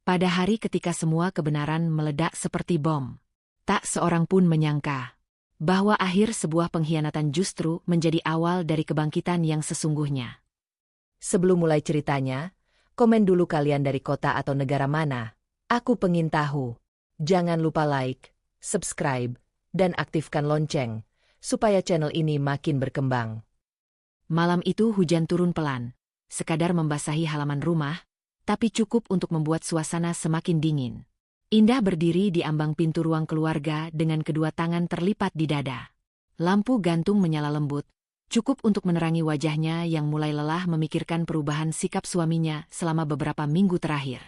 Pada hari ketika semua kebenaran meledak seperti bom, tak seorang pun menyangka bahwa akhir sebuah pengkhianatan justru menjadi awal dari kebangkitan yang sesungguhnya. Sebelum mulai ceritanya, komen dulu kalian dari kota atau negara mana. Aku pengen tahu. Jangan lupa like, subscribe, dan aktifkan lonceng, supaya channel ini makin berkembang. Malam itu hujan turun pelan, sekadar membasahi halaman rumah, tapi cukup untuk membuat suasana semakin dingin. Indah berdiri di ambang pintu ruang keluarga dengan kedua tangan terlipat di dada. Lampu gantung menyala lembut, cukup untuk menerangi wajahnya yang mulai lelah memikirkan perubahan sikap suaminya selama beberapa minggu terakhir.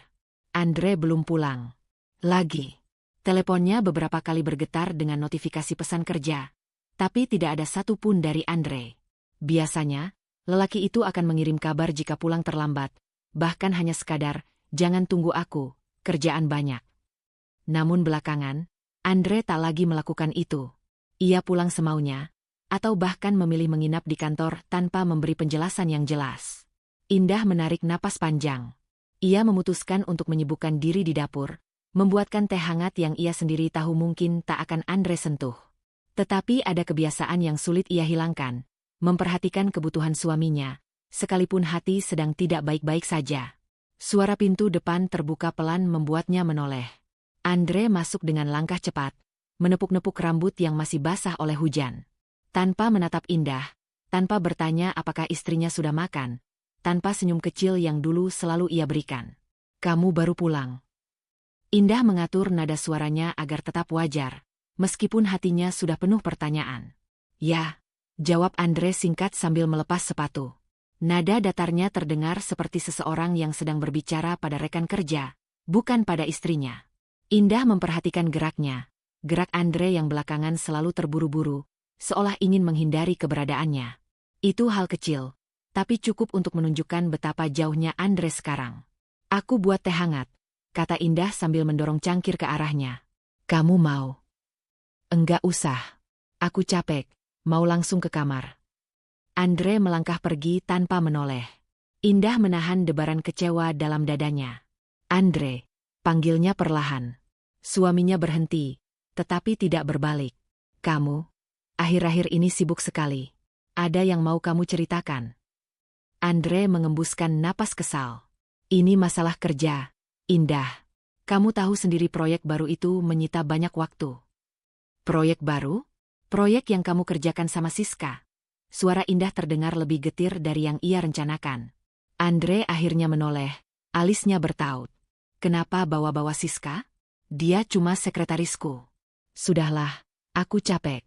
Andre belum pulang. Lagi. Teleponnya beberapa kali bergetar dengan notifikasi pesan kerja, tapi tidak ada satupun dari Andre. Biasanya, lelaki itu akan mengirim kabar jika pulang terlambat, bahkan hanya sekadar, "Jangan tunggu aku, kerjaan banyak." Namun belakangan, Andre tak lagi melakukan itu. Ia pulang semaunya, atau bahkan memilih menginap di kantor tanpa memberi penjelasan yang jelas. Indah menarik napas panjang. Ia memutuskan untuk menyibukkan diri di dapur, membuatkan teh hangat yang ia sendiri tahu mungkin tak akan Andre sentuh. Tetapi ada kebiasaan yang sulit ia hilangkan, memperhatikan kebutuhan suaminya, sekalipun hati sedang tidak baik-baik saja. Suara pintu depan terbuka pelan membuatnya menoleh. Andre masuk dengan langkah cepat, menepuk-nepuk rambut yang masih basah oleh hujan. Tanpa menatap Indah, tanpa bertanya apakah istrinya sudah makan, tanpa senyum kecil yang dulu selalu ia berikan. "Kamu baru pulang." Indah mengatur nada suaranya agar tetap wajar, meskipun hatinya sudah penuh pertanyaan. "Ya," jawab Andre singkat sambil melepas sepatu. Nada datarnya terdengar seperti seseorang yang sedang berbicara pada rekan kerja, bukan pada istrinya. Indah memperhatikan geraknya, gerak Andre yang belakangan selalu terburu-buru, seolah ingin menghindari keberadaannya. Itu hal kecil, tapi cukup untuk menunjukkan betapa jauhnya Andre sekarang. "Aku buat teh hangat," kata Indah sambil mendorong cangkir ke arahnya. "Kamu mau?" "Enggak usah. Aku capek, mau langsung ke kamar." Andre melangkah pergi tanpa menoleh. Indah menahan debaran kecewa dalam dadanya. "Andre," panggilnya perlahan. Suaminya berhenti, tetapi tidak berbalik. "Kamu, akhir-akhir ini sibuk sekali. Ada yang mau kamu ceritakan?" Andre mengembuskan napas kesal. "Ini masalah kerja, Indah. Kamu tahu sendiri proyek baru itu menyita banyak waktu." "Proyek baru? Proyek yang kamu kerjakan sama Siska?" Suara Indah terdengar lebih getir dari yang ia rencanakan. Andre akhirnya menoleh, alisnya bertaut. "Kenapa bawa-bawa Siska? Dia cuma sekretarisku." "Sudahlah, aku capek."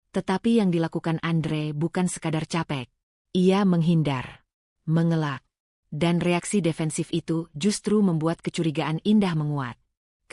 Tetapi yang dilakukan Andre bukan sekadar capek. Ia menghindar, mengelak. Dan reaksi defensif itu justru membuat kecurigaan Indah menguat.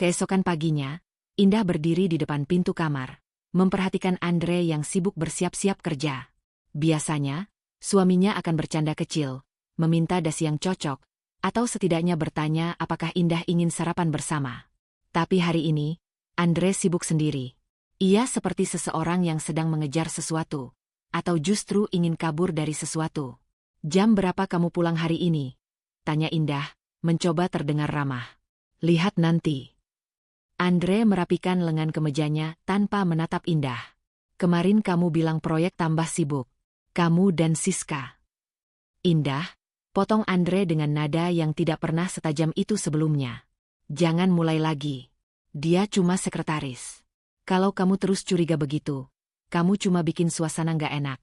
Keesokan paginya, Indah berdiri di depan pintu kamar, memperhatikan Andre yang sibuk bersiap-siap kerja. Biasanya, suaminya akan bercanda kecil, meminta dasi yang cocok, atau setidaknya bertanya apakah Indah ingin sarapan bersama. Tapi hari ini, Andre sibuk sendiri. Ia seperti seseorang yang sedang mengejar sesuatu, atau justru ingin kabur dari sesuatu. "Jam berapa kamu pulang hari ini?" tanya Indah, mencoba terdengar ramah. "Lihat nanti." Andre merapikan lengan kemejanya tanpa menatap Indah. "Kemarin kamu bilang proyek tambah sibuk. Kamu dan Siska." "Indah," potong Andre dengan nada yang tidak pernah setajam itu sebelumnya. "Jangan mulai lagi. Dia cuma sekretaris. Kalau kamu terus curiga begitu, kamu cuma bikin suasana nggak enak."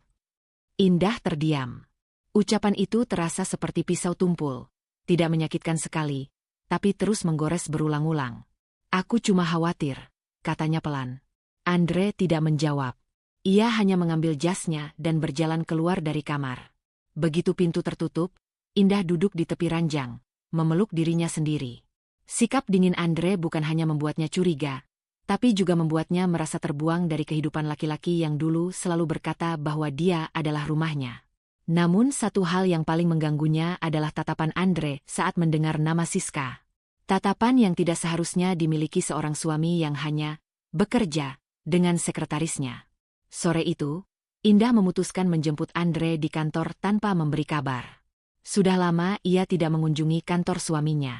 Indah terdiam. Ucapan itu terasa seperti pisau tumpul, tidak menyakitkan sekali, tapi terus menggores berulang-ulang. "Aku cuma khawatir," katanya pelan. Andre tidak menjawab. Ia hanya mengambil jasnya dan berjalan keluar dari kamar. Begitu pintu tertutup, Indah duduk di tepi ranjang, memeluk dirinya sendiri. Sikap dingin Andre bukan hanya membuatnya curiga, tapi juga membuatnya merasa terbuang dari kehidupan laki-laki yang dulu selalu berkata bahwa dia adalah rumahnya. Namun satu hal yang paling mengganggunya adalah tatapan Andre saat mendengar nama Siska. Tatapan yang tidak seharusnya dimiliki seorang suami yang hanya bekerja dengan sekretarisnya. Sore itu, Indah memutuskan menjemput Andre di kantor tanpa memberi kabar. Sudah lama ia tidak mengunjungi kantor suaminya.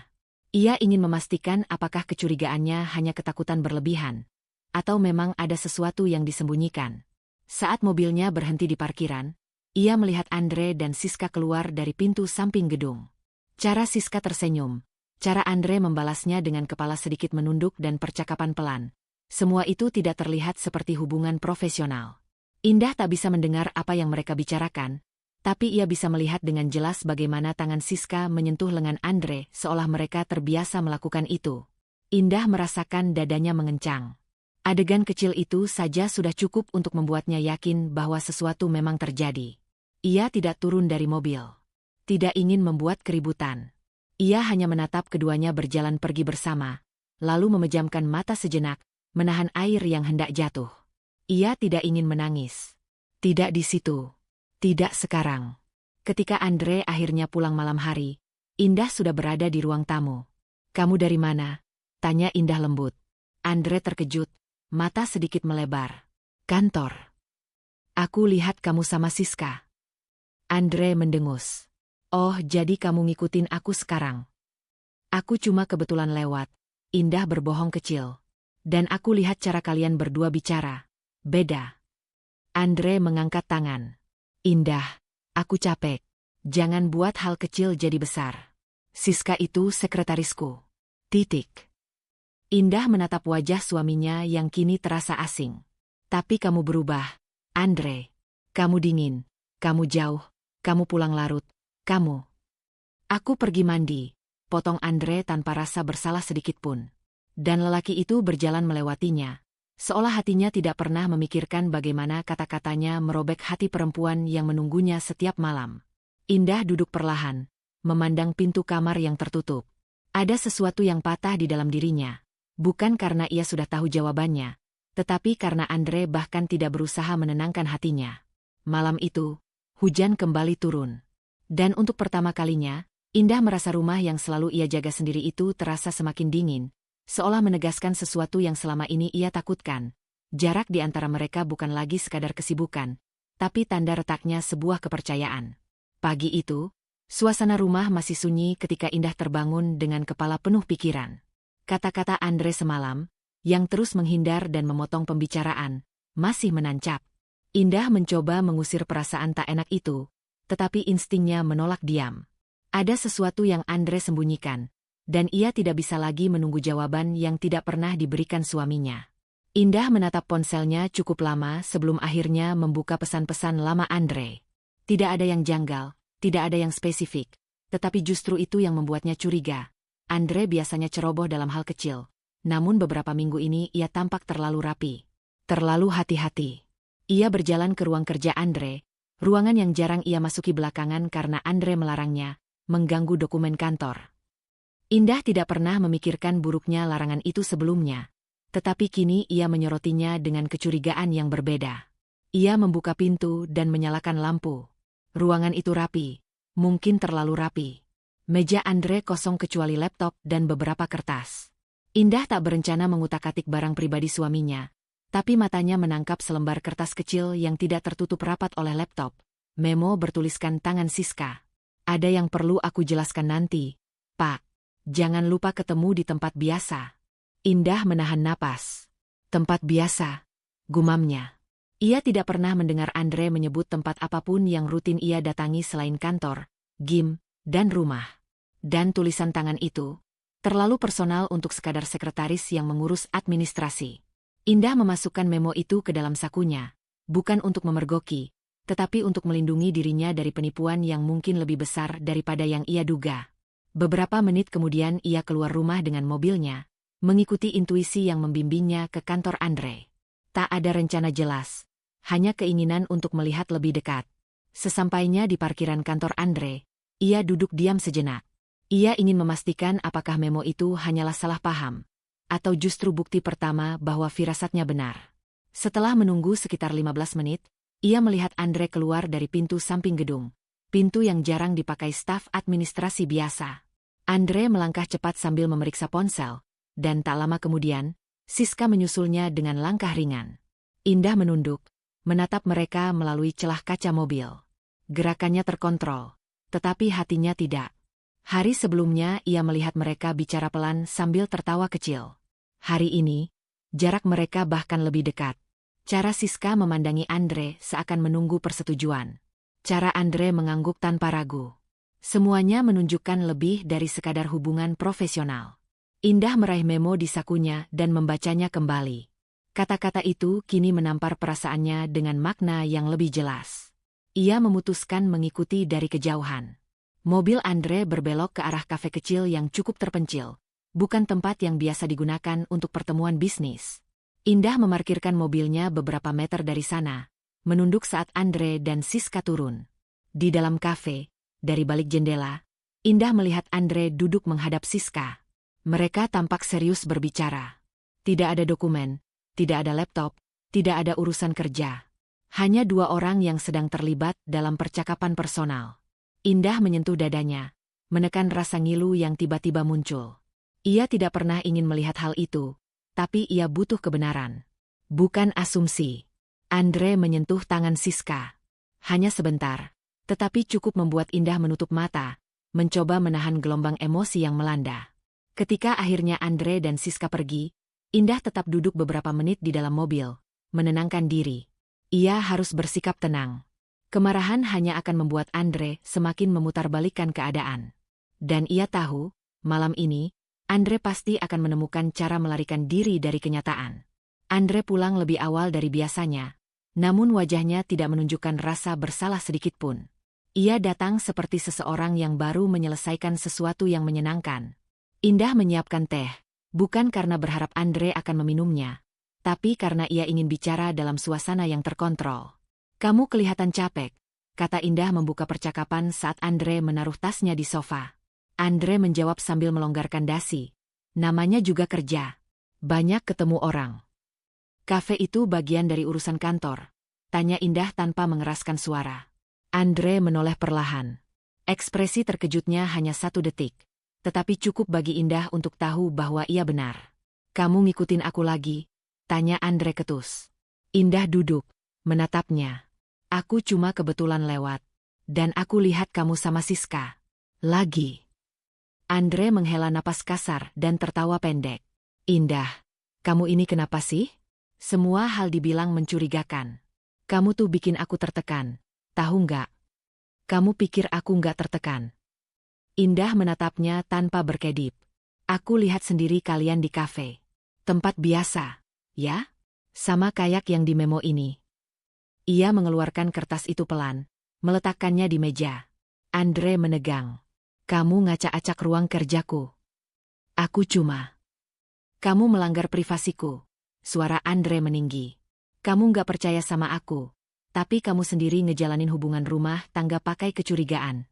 Ia ingin memastikan apakah kecurigaannya hanya ketakutan berlebihan, atau memang ada sesuatu yang disembunyikan. Saat mobilnya berhenti di parkiran, ia melihat Andre dan Siska keluar dari pintu samping gedung. Cara Siska tersenyum, cara Andre membalasnya dengan kepala sedikit menunduk dan percakapan pelan. Semua itu tidak terlihat seperti hubungan profesional. Indah tak bisa mendengar apa yang mereka bicarakan, tapi ia bisa melihat dengan jelas bagaimana tangan Siska menyentuh lengan Andre seolah mereka terbiasa melakukan itu. Indah merasakan dadanya mengencang. Adegan kecil itu saja sudah cukup untuk membuatnya yakin bahwa sesuatu memang terjadi. Ia tidak turun dari mobil. Tidak ingin membuat keributan. Ia hanya menatap keduanya berjalan pergi bersama, lalu memejamkan mata sejenak, menahan air yang hendak jatuh. Ia tidak ingin menangis. Tidak di situ. Tidak sekarang. Ketika Andre akhirnya pulang malam hari, Indah sudah berada di ruang tamu. "Kamu dari mana?" tanya Indah lembut. Andre terkejut, mata sedikit melebar. "Kantor. Aku lihat kamu sama Siska." Andre mendengus. "Oh, jadi kamu ngikutin aku sekarang?" "Aku cuma kebetulan lewat." Indah berbohong kecil. "Dan aku lihat cara kalian berdua bicara. Beda." Andre mengangkat tangan. "Indah, aku capek. Jangan buat hal kecil jadi besar. Siska itu sekretarisku. Titik." Indah menatap wajah suaminya yang kini terasa asing. "Tapi kamu berubah, Andre. Kamu dingin, kamu jauh, kamu pulang larut, kamu." "Aku pergi mandi," potong Andre tanpa rasa bersalah sedikitpun. Dan lelaki itu berjalan melewatinya. Seolah hatinya tidak pernah memikirkan bagaimana kata-katanya merobek hati perempuan yang menunggunya setiap malam. Indah duduk perlahan, memandang pintu kamar yang tertutup. Ada sesuatu yang patah di dalam dirinya. Bukan karena ia sudah tahu jawabannya, tetapi karena Andre bahkan tidak berusaha menenangkan hatinya. Malam itu, hujan kembali turun. Dan untuk pertama kalinya, Indah merasa rumah yang selalu ia jaga sendiri itu terasa semakin dingin. Seolah menegaskan sesuatu yang selama ini ia takutkan. Jarak di antara mereka bukan lagi sekadar kesibukan, tapi tanda retaknya sebuah kepercayaan. Pagi itu, suasana rumah masih sunyi ketika Indah terbangun dengan kepala penuh pikiran. Kata-kata Andre semalam, yang terus menghindar dan memotong pembicaraan, masih menancap. Indah mencoba mengusir perasaan tak enak itu, tetapi instingnya menolak diam. Ada sesuatu yang Andre sembunyikan, dan ia tidak bisa lagi menunggu jawaban yang tidak pernah diberikan suaminya. Indah menatap ponselnya cukup lama sebelum akhirnya membuka pesan-pesan lama Andre. Tidak ada yang janggal, tidak ada yang spesifik, tetapi justru itu yang membuatnya curiga. Andre biasanya ceroboh dalam hal kecil, namun beberapa minggu ini ia tampak terlalu rapi, terlalu hati-hati. Ia berjalan ke ruang kerja Andre, ruangan yang jarang ia masuki belakangan karena Andre melarangnya, mengganggu dokumen kantor. Indah tidak pernah memikirkan buruknya larangan itu sebelumnya, tetapi kini ia menyorotinya dengan kecurigaan yang berbeda. Ia membuka pintu dan menyalakan lampu. Ruangan itu rapi, mungkin terlalu rapi. Meja Andre kosong kecuali laptop dan beberapa kertas. Indah tak berencana mengutak-atik barang pribadi suaminya, tapi matanya menangkap selembar kertas kecil yang tidak tertutup rapat oleh laptop. Memo bertuliskan tangan Siska. "Ada yang perlu aku jelaskan nanti, Pak. Jangan lupa ketemu di tempat biasa." Indah menahan napas. "Tempat biasa," gumamnya. Ia tidak pernah mendengar Andre menyebut tempat apapun yang rutin ia datangi selain kantor, gym, dan rumah. Dan tulisan tangan itu, terlalu personal untuk sekadar sekretaris yang mengurus administrasi. Indah memasukkan memo itu ke dalam sakunya, bukan untuk memergoki, tetapi untuk melindungi dirinya dari penipuan yang mungkin lebih besar daripada yang ia duga. Beberapa menit kemudian ia keluar rumah dengan mobilnya, mengikuti intuisi yang membimbingnya ke kantor Andre. Tak ada rencana jelas, hanya keinginan untuk melihat lebih dekat. Sesampainya di parkiran kantor Andre, ia duduk diam sejenak. Ia ingin memastikan apakah memo itu hanyalah salah paham, atau justru bukti pertama bahwa firasatnya benar. Setelah menunggu sekitar 15 menit, ia melihat Andre keluar dari pintu samping gedung. Pintu yang jarang dipakai staf administrasi biasa. Andre melangkah cepat sambil memeriksa ponsel, dan tak lama kemudian, Siska menyusulnya dengan langkah ringan. Indah menunduk, menatap mereka melalui celah kaca mobil. Gerakannya terkontrol, tetapi hatinya tidak. Hari sebelumnya ia melihat mereka bicara pelan sambil tertawa kecil. Hari ini, jarak mereka bahkan lebih dekat. Cara Siska memandangi Andre seakan menunggu persetujuan. Cara Andre mengangguk tanpa ragu. Semuanya menunjukkan lebih dari sekadar hubungan profesional. Indah meraih memo di sakunya dan membacanya kembali. Kata-kata itu kini menampar perasaannya dengan makna yang lebih jelas. Ia memutuskan mengikuti dari kejauhan. Mobil Andre berbelok ke arah kafe kecil yang cukup terpencil, bukan tempat yang biasa digunakan untuk pertemuan bisnis. Indah memarkirkan mobilnya beberapa meter dari sana, menunduk saat Andre dan Siska turun. Di dalam kafe, dari balik jendela, Indah melihat Andre duduk menghadap Siska. Mereka tampak serius berbicara. Tidak ada dokumen, tidak ada laptop, tidak ada urusan kerja. Hanya dua orang yang sedang terlibat dalam percakapan personal. Indah menyentuh dadanya, menekan rasa ngilu yang tiba-tiba muncul. Ia tidak pernah ingin melihat hal itu, tapi ia butuh kebenaran. Bukan asumsi. Andre menyentuh tangan Siska. Hanya sebentar, tetapi cukup membuat Indah menutup mata, mencoba menahan gelombang emosi yang melanda. Ketika akhirnya Andre dan Siska pergi, Indah tetap duduk beberapa menit di dalam mobil, menenangkan diri. Ia harus bersikap tenang. Kemarahan hanya akan membuat Andre semakin memutarbalikkan keadaan. Dan ia tahu, malam ini, Andre pasti akan menemukan cara melarikan diri dari kenyataan. Andre pulang lebih awal dari biasanya, namun wajahnya tidak menunjukkan rasa bersalah sedikitpun. Ia datang seperti seseorang yang baru menyelesaikan sesuatu yang menyenangkan. Indah menyiapkan teh, bukan karena berharap Andre akan meminumnya, tapi karena ia ingin bicara dalam suasana yang terkontrol. "Kamu kelihatan capek," kata Indah membuka percakapan saat Andre menaruh tasnya di sofa. Andre menjawab sambil melonggarkan dasi. Namanya juga kerja. Banyak ketemu orang. "Kafe itu bagian dari urusan kantor?" tanya Indah tanpa mengeraskan suara. Andre menoleh perlahan. Ekspresi terkejutnya hanya 1 detik. Tetapi cukup bagi Indah untuk tahu bahwa ia benar. "Kamu ngikutin aku lagi?" tanya Andre ketus. Indah duduk, menatapnya. "Aku cuma kebetulan lewat. Dan aku lihat kamu sama Siska. Lagi." Andre menghela napas kasar dan tertawa pendek. "Indah, kamu ini kenapa sih? Semua hal dibilang mencurigakan. Kamu tuh bikin aku tertekan. Tahu nggak? Kamu pikir aku nggak tertekan?" Indah menatapnya tanpa berkedip. "Aku lihat sendiri kalian di kafe. Tempat biasa, ya? Sama kayak yang di memo ini." Ia mengeluarkan kertas itu pelan, meletakkannya di meja. Andre menegang. "Kamu ngacak-acak ruang kerjaku." "Aku cuma..." "Kamu melanggar privasiku." Suara Andre meninggi. "Kamu nggak percaya sama aku, tapi kamu sendiri ngejalanin hubungan rumah tangga pakai kecurigaan."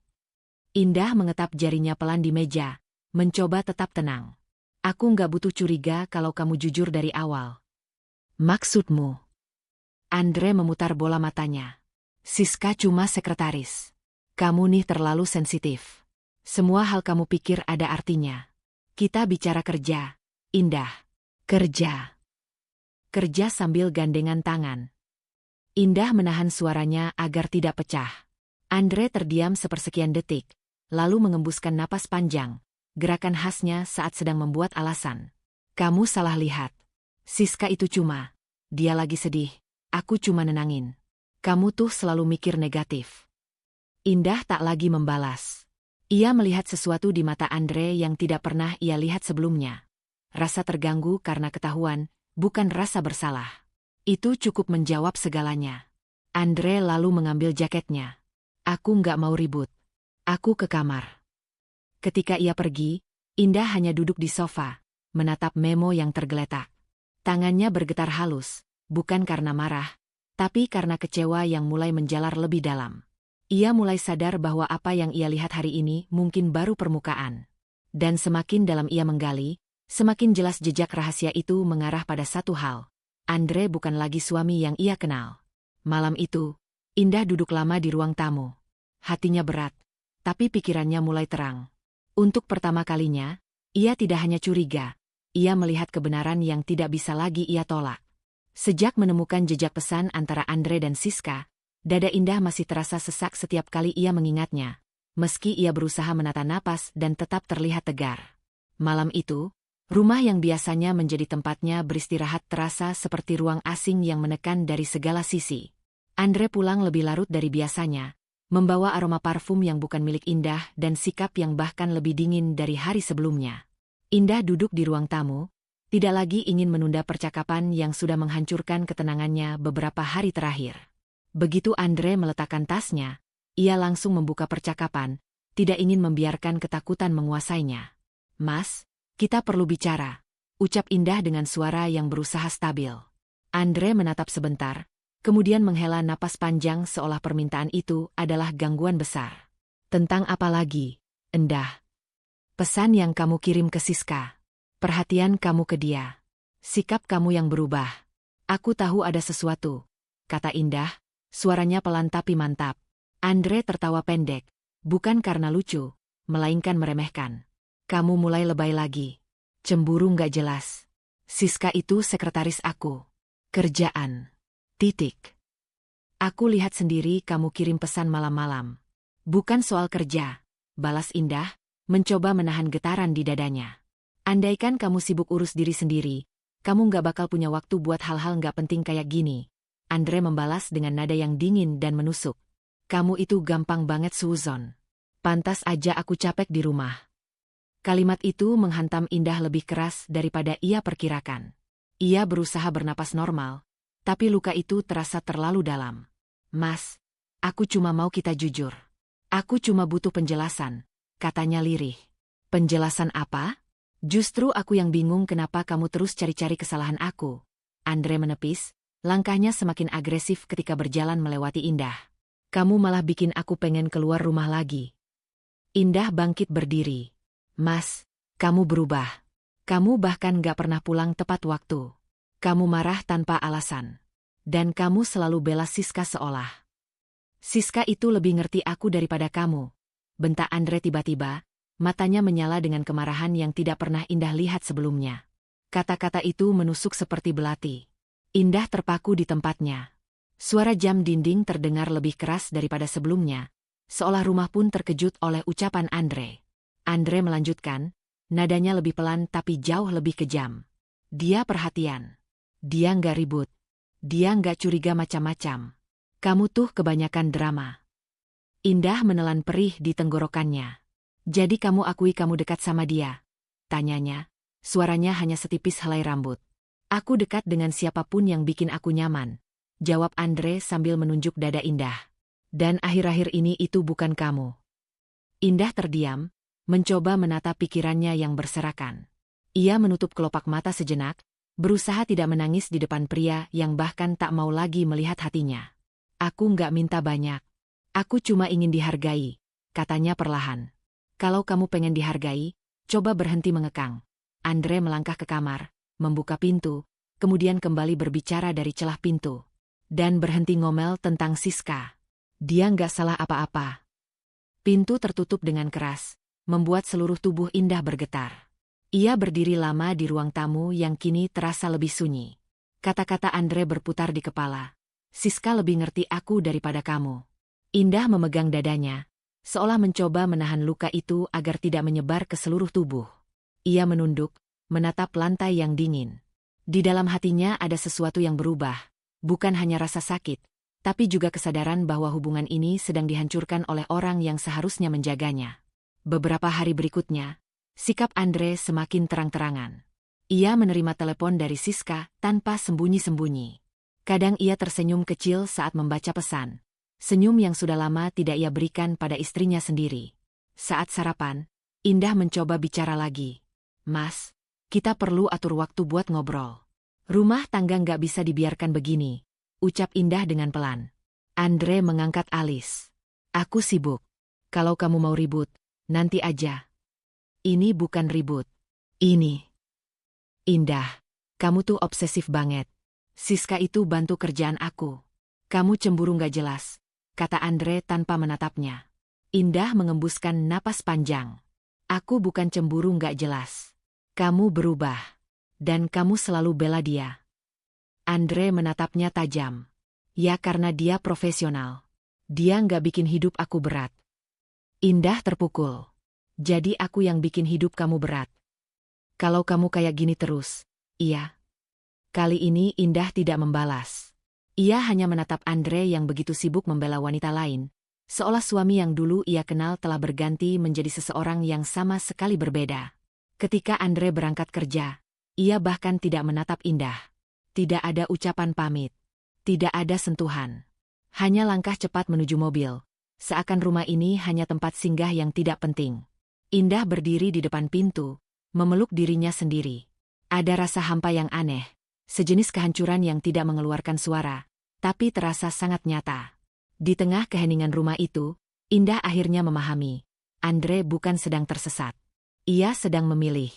Indah mengetap jarinya pelan di meja, mencoba tetap tenang. "Aku nggak butuh curiga kalau kamu jujur dari awal." "Maksudmu?" Andre memutar bola matanya. "Siska cuma sekretaris. Kamu nih terlalu sensitif. Semua hal kamu pikir ada artinya. Kita bicara kerja, Indah. Kerja." Kerja sambil gandengan tangan. Indah menahan suaranya agar tidak pecah. Andre terdiam sepersekian detik, lalu mengembuskan napas panjang, gerakan khasnya saat sedang membuat alasan. "Kamu salah lihat. Siska itu cuma... dia lagi sedih. Aku cuma nenangin. Kamu tuh selalu mikir negatif." Indah tak lagi membalas. Ia melihat sesuatu di mata Andre yang tidak pernah ia lihat sebelumnya. Rasa terganggu karena ketahuan, bukan rasa bersalah. Itu cukup menjawab segalanya. Andre lalu mengambil jaketnya. "Aku nggak mau ribut. Aku ke kamar." Ketika ia pergi, Indah hanya duduk di sofa, menatap memo yang tergeletak. Tangannya bergetar halus. Bukan karena marah, tapi karena kecewa yang mulai menjalar lebih dalam. Ia mulai sadar bahwa apa yang ia lihat hari ini mungkin baru permukaan. Dan semakin dalam ia menggali, semakin jelas jejak rahasia itu mengarah pada satu hal. Andre bukan lagi suami yang ia kenal. Malam itu, Indah duduk lama di ruang tamu. Hatinya berat, tapi pikirannya mulai terang. Untuk pertama kalinya, ia tidak hanya curiga, ia melihat kebenaran yang tidak bisa lagi ia tolak. Sejak menemukan jejak pesan antara Andre dan Siska, dada Indah masih terasa sesak setiap kali ia mengingatnya. meski ia berusaha menata napas dan tetap terlihat tegar. Malam itu, rumah yang biasanya menjadi tempatnya beristirahat terasa seperti ruang asing yang menekan dari segala sisi. Andre pulang lebih larut dari biasanya, membawa aroma parfum yang bukan milik Indah dan sikap yang bahkan lebih dingin dari hari sebelumnya. Indah duduk di ruang tamu, tidak lagi ingin menunda percakapan yang sudah menghancurkan ketenangannya beberapa hari terakhir. Begitu Andre meletakkan tasnya, ia langsung membuka percakapan, tidak ingin membiarkan ketakutan menguasainya. "Mas, kita perlu bicara," ucap Indah dengan suara yang berusaha stabil. Andre menatap sebentar, kemudian menghela napas panjang seolah permintaan itu adalah gangguan besar. "Tentang apa lagi, Indah?" "Pesan yang kamu kirim ke Siska. Perhatian kamu ke dia. Sikap kamu yang berubah. Aku tahu ada sesuatu," kata Indah, suaranya pelan tapi mantap. Andre tertawa pendek, bukan karena lucu, melainkan meremehkan. "Kamu mulai lebay lagi. Cemburu nggak jelas. Siska itu sekretaris aku. Kerjaan. Titik. Aku lihat sendiri kamu kirim pesan malam-malam." "Bukan soal kerja," balas Indah, mencoba menahan getaran di dadanya. "Andaikan kamu sibuk urus diri sendiri, kamu nggak bakal punya waktu buat hal-hal nggak penting kayak gini." Andre membalas dengan nada yang dingin dan menusuk. "Kamu itu gampang banget suuzon. Pantas aja aku capek di rumah." Kalimat itu menghantam Indah lebih keras daripada ia perkirakan. Ia berusaha bernapas normal, tapi luka itu terasa terlalu dalam. "Mas, aku cuma mau kita jujur. Aku cuma butuh penjelasan," katanya lirih. "Penjelasan apa? Justru aku yang bingung kenapa kamu terus cari-cari kesalahan aku." Andre menepis, langkahnya semakin agresif ketika berjalan melewati Indah. "Kamu malah bikin aku pengen keluar rumah lagi." Indah bangkit berdiri. "Mas, kamu berubah. Kamu bahkan gak pernah pulang tepat waktu. Kamu marah tanpa alasan. Dan kamu selalu bela Siska seolah Siska itu lebih ngerti aku daripada kamu," bentak Andre tiba-tiba, matanya menyala dengan kemarahan yang tidak pernah Indah lihat sebelumnya. Kata-kata itu menusuk seperti belati. Indah terpaku di tempatnya. Suara jam dinding terdengar lebih keras daripada sebelumnya, seolah rumah pun terkejut oleh ucapan Andre. Andre melanjutkan, nadanya lebih pelan tapi jauh lebih kejam. "Dia perhatian. Dia nggak ribut. Dia nggak curiga macam-macam. Kamu tuh kebanyakan drama." Indah menelan perih di tenggorokannya. "Jadi kamu akui kamu dekat sama dia?" tanyanya, suaranya hanya setipis helai rambut. "Aku dekat dengan siapapun yang bikin aku nyaman," jawab Andre sambil menunjuk dada Indah. "Dan akhir-akhir ini itu bukan kamu." Indah terdiam, mencoba menata pikirannya yang berserakan. Ia menutup kelopak mata sejenak, berusaha tidak menangis di depan pria yang bahkan tak mau lagi melihat hatinya. "Aku nggak minta banyak. Aku cuma ingin dihargai," katanya perlahan. "Kalau kamu pengen dihargai, coba berhenti mengekang." Andre melangkah ke kamar, membuka pintu, kemudian kembali berbicara dari celah pintu. "Dan berhenti ngomel tentang Siska. Dia nggak salah apa-apa." Pintu tertutup dengan keras, membuat seluruh tubuh Indah bergetar. Ia berdiri lama di ruang tamu yang kini terasa lebih sunyi. Kata-kata Andre berputar di kepala. "Siska lebih ngerti aku daripada kamu." Indah memegang dadanya, seolah mencoba menahan luka itu agar tidak menyebar ke seluruh tubuh. Ia menunduk, menatap lantai yang dingin. Di dalam hatinya ada sesuatu yang berubah, bukan hanya rasa sakit, tapi juga kesadaran bahwa hubungan ini sedang dihancurkan oleh orang yang seharusnya menjaganya. Beberapa hari berikutnya, sikap Andre semakin terang-terangan. Ia menerima telepon dari Siska tanpa sembunyi-sembunyi. Kadang ia tersenyum kecil saat membaca pesan. Senyum yang sudah lama tidak ia berikan pada istrinya sendiri. Saat sarapan, Indah mencoba bicara lagi. "Mas, kita perlu atur waktu buat ngobrol. Rumah tangga nggak bisa dibiarkan begini," ucap Indah dengan pelan. Andre mengangkat alis. "Aku sibuk. Kalau kamu mau ribut, nanti aja." "Ini bukan ribut. Ini." "Indah, kamu tuh obsesif banget. Siska itu bantu kerjaan aku. Kamu cemburu nggak jelas," kata Andre tanpa menatapnya. Indah mengembuskan napas panjang. "Aku bukan cemburu nggak jelas. Kamu berubah. Dan kamu selalu bela dia." Andre menatapnya tajam. "Ya karena dia profesional. Dia nggak bikin hidup aku berat." Indah terpukul. Jadi aku yang bikin hidup kamu berat. Kalau kamu kayak gini terus, iya. Kali ini Indah tidak membalas. Ia hanya menatap Andre yang begitu sibuk membela wanita lain, seolah suami yang dulu ia kenal telah berganti menjadi seseorang yang sama sekali berbeda. Ketika Andre berangkat kerja, ia bahkan tidak menatap Indah. Tidak ada ucapan pamit. Tidak ada sentuhan. Hanya langkah cepat menuju mobil. Seakan rumah ini hanya tempat singgah yang tidak penting. Indah berdiri di depan pintu, memeluk dirinya sendiri. Ada rasa hampa yang aneh, sejenis kehancuran yang tidak mengeluarkan suara, tapi terasa sangat nyata. Di tengah keheningan rumah itu, Indah akhirnya memahami, Andre bukan sedang tersesat. Ia sedang memilih.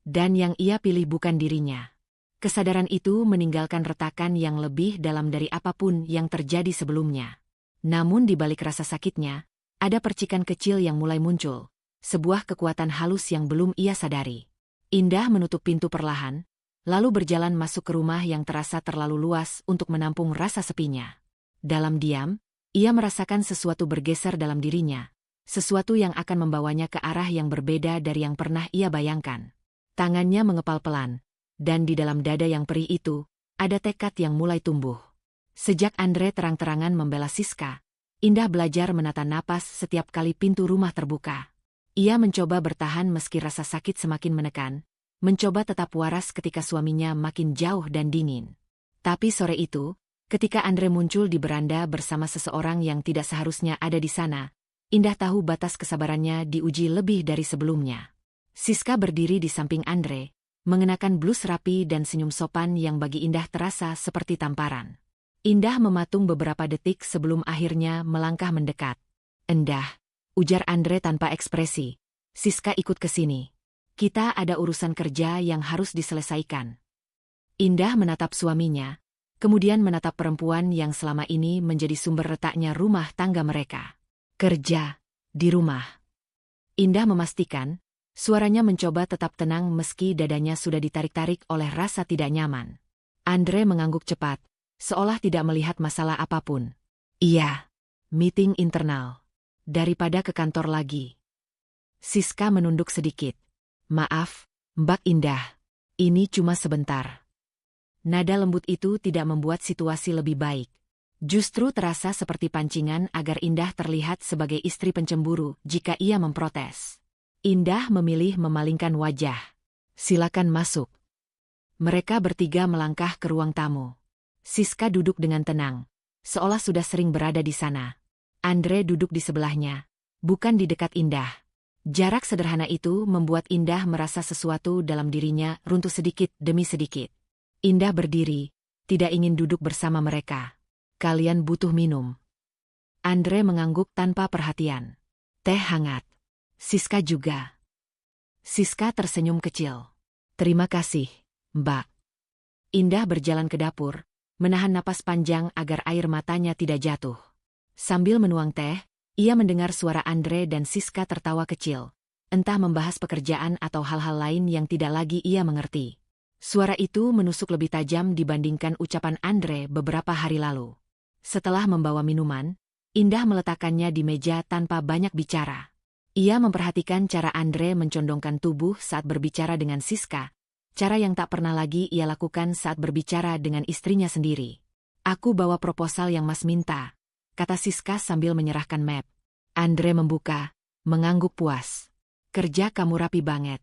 Dan yang ia pilih bukan dirinya. Kesadaran itu meninggalkan retakan yang lebih dalam dari apapun yang terjadi sebelumnya. Namun di balik rasa sakitnya, ada percikan kecil yang mulai muncul, sebuah kekuatan halus yang belum ia sadari. Indah menutup pintu perlahan, lalu berjalan masuk ke rumah yang terasa terlalu luas untuk menampung rasa sepinya. Dalam diam, ia merasakan sesuatu bergeser dalam dirinya, sesuatu yang akan membawanya ke arah yang berbeda dari yang pernah ia bayangkan. Tangannya mengepal pelan, dan di dalam dada yang perih itu, ada tekad yang mulai tumbuh. Sejak Andre terang-terangan membela Siska, Indah belajar menata napas setiap kali pintu rumah terbuka. Ia mencoba bertahan meski rasa sakit semakin menekan, mencoba tetap waras ketika suaminya makin jauh dan dingin. Tapi sore itu, ketika Andre muncul di beranda bersama seseorang yang tidak seharusnya ada di sana, Indah tahu batas kesabarannya diuji lebih dari sebelumnya. Siska berdiri di samping Andre, mengenakan blus rapi dan senyum sopan yang bagi Indah terasa seperti tamparan. Indah mematung beberapa detik sebelum akhirnya melangkah mendekat. "Endah," ujar Andre tanpa ekspresi. "Siska ikut ke sini. Kita ada urusan kerja yang harus diselesaikan." Indah menatap suaminya, kemudian menatap perempuan yang selama ini menjadi sumber retaknya rumah tangga mereka. "Kerja di rumah." Indah memastikan, suaranya mencoba tetap tenang meski dadanya sudah ditarik-tarik oleh rasa tidak nyaman. Andre mengangguk cepat, seolah tidak melihat masalah apapun. "Iya, meeting internal. Daripada ke kantor lagi." Siska menunduk sedikit. "Maaf, Mbak Indah. Ini cuma sebentar." Nada lembut itu tidak membuat situasi lebih baik. Justru terasa seperti pancingan agar Indah terlihat sebagai istri pencemburu jika ia memprotes. Indah memilih memalingkan wajah. "Silakan masuk." Mereka bertiga melangkah ke ruang tamu. Siska duduk dengan tenang, seolah sudah sering berada di sana. Andre duduk di sebelahnya, bukan di dekat Indah. Jarak sederhana itu membuat Indah merasa sesuatu dalam dirinya runtuh sedikit demi sedikit. Indah berdiri, tidak ingin duduk bersama mereka. "Kalian butuh minum?" Andre mengangguk tanpa perhatian. "Teh hangat." "Siska juga." Siska tersenyum kecil. "Terima kasih, Mbak." Indah berjalan ke dapur, menahan napas panjang agar air matanya tidak jatuh. Sambil menuang teh, ia mendengar suara Andre dan Siska tertawa kecil, entah membahas pekerjaan atau hal-hal lain yang tidak lagi ia mengerti. Suara itu menusuk lebih tajam dibandingkan ucapan Andre beberapa hari lalu. Setelah membawa minuman, Indah meletakkannya di meja tanpa banyak bicara. Ia memperhatikan cara Andre mencondongkan tubuh saat berbicara dengan Siska, cara yang tak pernah lagi ia lakukan saat berbicara dengan istrinya sendiri. "Aku bawa proposal yang Mas minta," kata Siska sambil menyerahkan map. Andre membuka, mengangguk puas. "Kerja kamu rapi banget.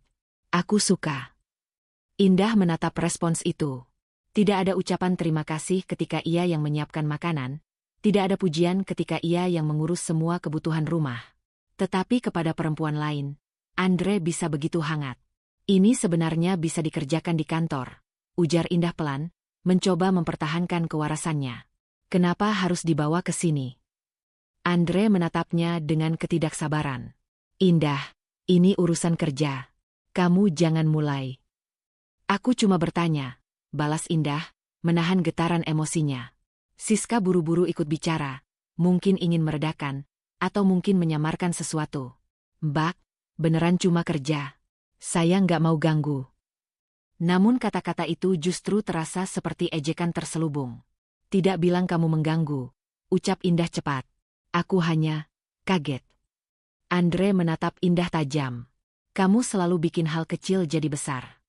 Aku suka." Indah menatap respons itu. Tidak ada ucapan terima kasih ketika ia yang menyiapkan makanan, tidak ada pujian ketika ia yang mengurus semua kebutuhan rumah. Tetapi kepada perempuan lain, Andre bisa begitu hangat. "Ini sebenarnya bisa dikerjakan di kantor," ujar Indah pelan, mencoba mempertahankan kewarasannya. "Kenapa harus dibawa ke sini?" Andre menatapnya dengan ketidaksabaran. "Indah, ini urusan kerja. Kamu jangan mulai." "Aku cuma bertanya," balas Indah, menahan getaran emosinya. Siska buru-buru ikut bicara, mungkin ingin meredakan, atau mungkin menyamarkan sesuatu. "Mbak, beneran cuma kerja. Saya nggak mau ganggu." Namun kata-kata itu justru terasa seperti ejekan terselubung. "Tidak bilang kamu mengganggu," ucap Indah cepat. "Aku hanya kaget." Andre menatap Indah tajam. Kamu selalu bikin hal kecil jadi besar.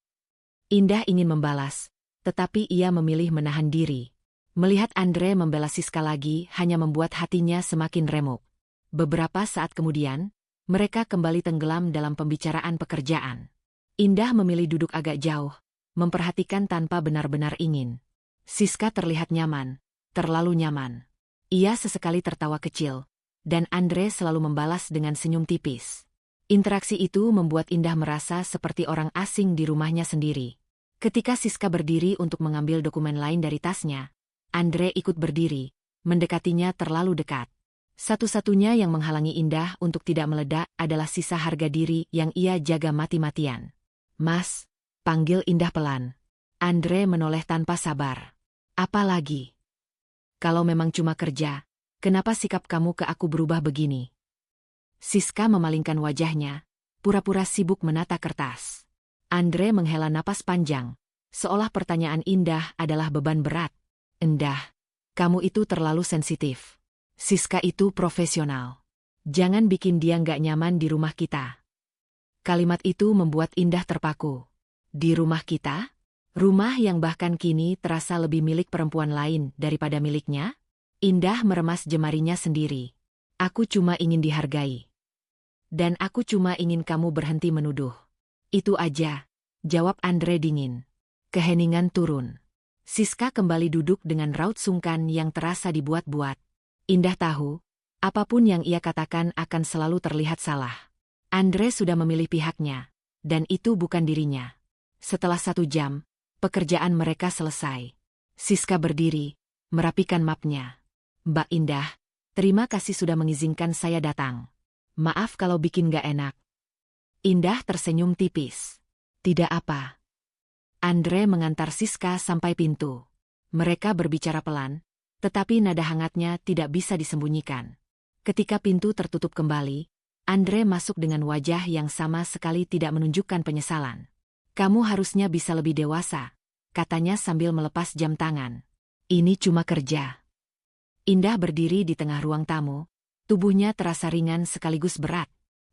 Indah ingin membalas, tetapi ia memilih menahan diri. Melihat Andre membela Siska lagi hanya membuat hatinya semakin remuk. Beberapa saat kemudian, mereka kembali tenggelam dalam pembicaraan pekerjaan. Indah memilih duduk agak jauh, memperhatikan tanpa benar-benar ingin. Siska terlihat nyaman, terlalu nyaman. Ia sesekali tertawa kecil, dan Andre selalu membalas dengan senyum tipis. Interaksi itu membuat Indah merasa seperti orang asing di rumahnya sendiri. Ketika Siska berdiri untuk mengambil dokumen lain dari tasnya, Andre ikut berdiri, mendekatinya terlalu dekat. Satu-satunya yang menghalangi Indah untuk tidak meledak adalah sisa harga diri yang ia jaga mati-matian. Mas, panggil Indah pelan. Andre menoleh tanpa sabar. Apa lagi? Kalau memang cuma kerja, kenapa sikap kamu ke aku berubah begini? Siska memalingkan wajahnya, pura-pura sibuk menata kertas. Andre menghela napas panjang, seolah pertanyaan Indah adalah beban berat. Indah, kamu itu terlalu sensitif. Siska itu profesional. Jangan bikin dia nggak nyaman di rumah kita. Kalimat itu membuat Indah terpaku. Di rumah kita? Rumah yang bahkan kini terasa lebih milik perempuan lain daripada miliknya? Indah meremas jemarinya sendiri. Aku cuma ingin dihargai. Dan aku cuma ingin kamu berhenti menuduh. Itu aja, jawab Andre dingin. Keheningan turun. Siska kembali duduk dengan raut sungkan yang terasa dibuat-buat. Indah tahu, apapun yang ia katakan akan selalu terlihat salah. Andre sudah memilih pihaknya, dan itu bukan dirinya. Setelah 1 jam, pekerjaan mereka selesai. Siska berdiri, merapikan mapnya. Mbak Indah, terima kasih sudah mengizinkan saya datang. Maaf kalau bikin gak enak. Indah tersenyum tipis. Tidak apa. Andre mengantar Siska sampai pintu. Mereka berbicara pelan, tetapi nada hangatnya tidak bisa disembunyikan. Ketika pintu tertutup kembali, Andre masuk dengan wajah yang sama sekali tidak menunjukkan penyesalan. Kamu harusnya bisa lebih dewasa, katanya sambil melepas jam tangan. Ini cuma kerja. Indah berdiri di tengah ruang tamu, tubuhnya terasa ringan sekaligus berat.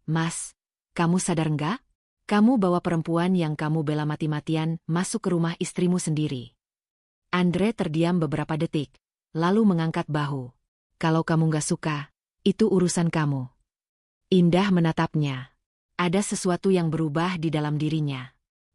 Mas, kamu sadar enggak? Kamu bawa perempuan yang kamu bela mati-matian masuk ke rumah istrimu sendiri. Andre terdiam beberapa detik, lalu mengangkat bahu. Kalau kamu nggak suka, itu urusan kamu. Indah menatapnya. Ada sesuatu yang berubah di dalam dirinya.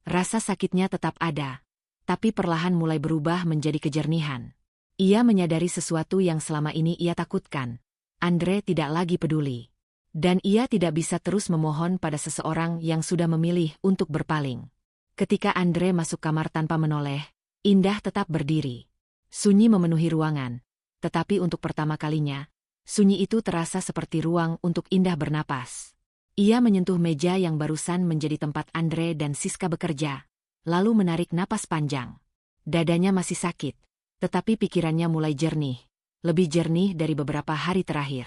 Rasa sakitnya tetap ada, tapi perlahan mulai berubah menjadi kejernihan. Ia menyadari sesuatu yang selama ini ia takutkan. Andre tidak lagi peduli. Dan ia tidak bisa terus memohon pada seseorang yang sudah memilih untuk berpaling. Ketika Andre masuk kamar tanpa menoleh, Indah tetap berdiri. Sunyi memenuhi ruangan, tetapi untuk pertama kalinya, sunyi itu terasa seperti ruang untuk Indah bernapas. Ia menyentuh meja yang barusan menjadi tempat Andre dan Siska bekerja, lalu menarik napas panjang. Dadanya masih sakit, tetapi pikirannya mulai jernih, lebih jernih dari beberapa hari terakhir.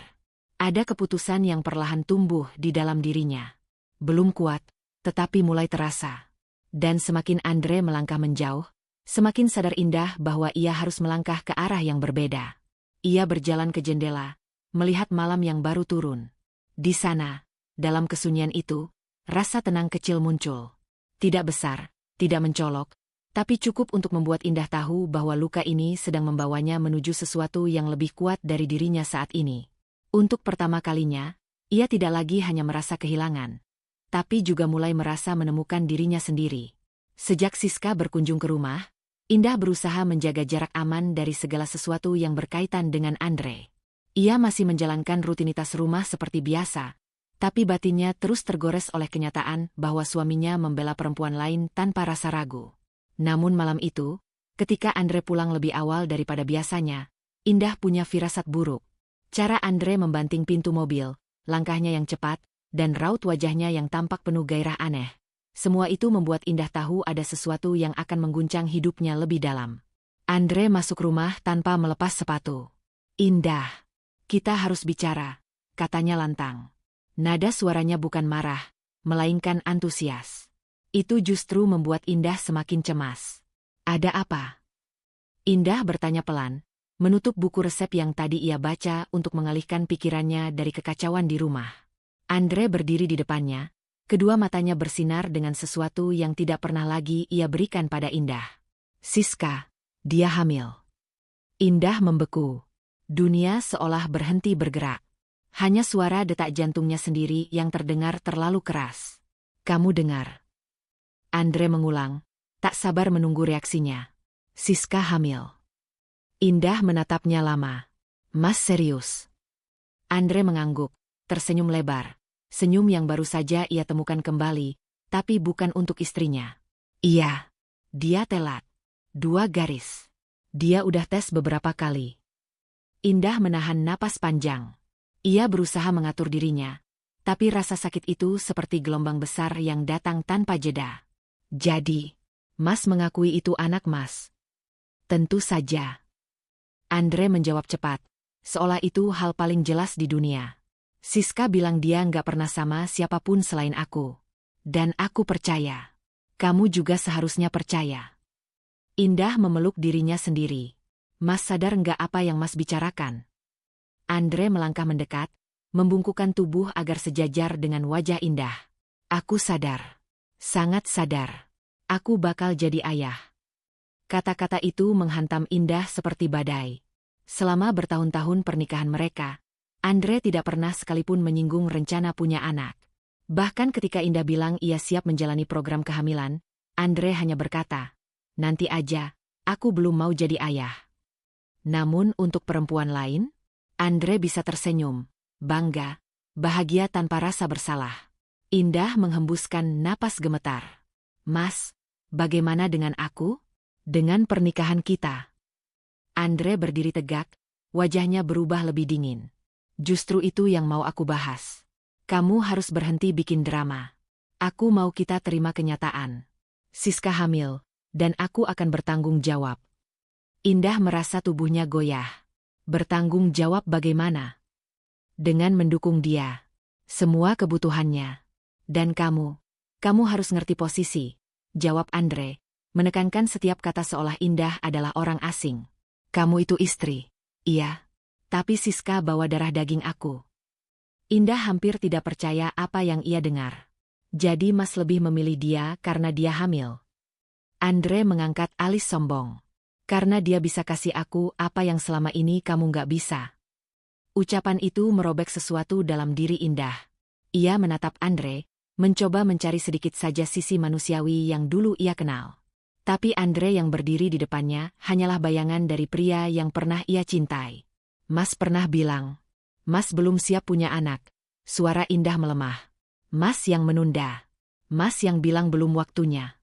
Ada keputusan yang perlahan tumbuh di dalam dirinya. Belum kuat, tetapi mulai terasa. Dan semakin Andre melangkah menjauh, semakin sadar Indah bahwa ia harus melangkah ke arah yang berbeda. Ia berjalan ke jendela, melihat malam yang baru turun. Di sana, dalam kesunyian itu, rasa tenang kecil muncul. Tidak besar, tidak mencolok, tapi cukup untuk membuat Indah tahu bahwa luka ini sedang membawanya menuju sesuatu yang lebih kuat dari dirinya saat ini. Untuk pertama kalinya, ia tidak lagi hanya merasa kehilangan, tapi juga mulai merasa menemukan dirinya sendiri. Sejak Siska berkunjung ke rumah, Indah berusaha menjaga jarak aman dari segala sesuatu yang berkaitan dengan Andre. Ia masih menjalankan rutinitas rumah seperti biasa, tapi batinnya terus tergores oleh kenyataan bahwa suaminya membela perempuan lain tanpa rasa ragu. Namun malam itu, ketika Andre pulang lebih awal daripada biasanya, Indah punya firasat buruk. Cara Andre membanting pintu mobil, langkahnya yang cepat, dan raut wajahnya yang tampak penuh gairah aneh. Semua itu membuat Indah tahu ada sesuatu yang akan mengguncang hidupnya lebih dalam. Andre masuk rumah tanpa melepas sepatu. Indah, kita harus bicara, katanya lantang. Nada suaranya bukan marah, melainkan antusias. Itu justru membuat Indah semakin cemas. Ada apa? Indah bertanya pelan, menutup buku resep yang tadi ia baca untuk mengalihkan pikirannya dari kekacauan di rumah. Andre berdiri di depannya, kedua matanya bersinar dengan sesuatu yang tidak pernah lagi ia berikan pada Indah. Siska, dia hamil. Indah membeku. Dunia seolah berhenti bergerak. Hanya suara detak jantungnya sendiri yang terdengar terlalu keras. Kamu dengar? Andre mengulang, tak sabar menunggu reaksinya. Siska hamil. Indah menatapnya lama. Mas serius? Andre mengangguk, tersenyum lebar. Senyum yang baru saja ia temukan kembali, tapi bukan untuk istrinya. Iya. Dia telat. 2 garis. Dia udah tes beberapa kali. Indah menahan napas panjang. Ia berusaha mengatur dirinya, tapi rasa sakit itu seperti gelombang besar yang datang tanpa jeda. Jadi, Mas mengakui itu anak Mas? Tentu saja. Andre menjawab cepat, seolah itu hal paling jelas di dunia. Siska bilang dia nggak pernah sama siapapun selain aku. Dan aku percaya. Kamu juga seharusnya percaya. Indah memeluk dirinya sendiri. Mas sadar nggak apa yang Mas bicarakan? Andre melangkah mendekat, membungkukkan tubuh agar sejajar dengan wajah Indah. Aku sadar. Sangat sadar. Aku bakal jadi ayah. Kata-kata itu menghantam Indah seperti badai. Selama bertahun-tahun pernikahan mereka, Andre tidak pernah sekalipun menyinggung rencana punya anak. Bahkan ketika Indah bilang ia siap menjalani program kehamilan, Andre hanya berkata, nanti aja, aku belum mau jadi ayah. Namun untuk perempuan lain, Andre bisa tersenyum, bangga, bahagia tanpa rasa bersalah. Indah menghembuskan napas gemetar. Mas, bagaimana dengan aku? Dengan pernikahan kita? Andre berdiri tegak, wajahnya berubah lebih dingin. Justru itu yang mau aku bahas. Kamu harus berhenti bikin drama. Aku mau kita terima kenyataan. Siska hamil, dan aku akan bertanggung jawab. Indah merasa tubuhnya goyah. Bertanggung jawab bagaimana? Dengan mendukung dia. Semua kebutuhannya. Dan kamu harus ngerti posisi, jawab Andre, menekankan setiap kata seolah Indah adalah orang asing. Kamu itu istri. Iya. Tapi Siska bawa darah daging aku. Indah hampir tidak percaya apa yang ia dengar. Jadi Mas lebih memilih dia karena dia hamil. Andre mengangkat alis sombong. Karena dia bisa kasih aku apa yang selama ini kamu nggak bisa. Ucapan itu merobek sesuatu dalam diri Indah. Ia menatap Andre, mencoba mencari sedikit saja sisi manusiawi yang dulu ia kenal. Tapi Andre yang berdiri di depannya hanyalah bayangan dari pria yang pernah ia cintai. Mas pernah bilang, Mas belum siap punya anak. Suara Indah melemah. Mas yang menunda. Mas yang bilang belum waktunya.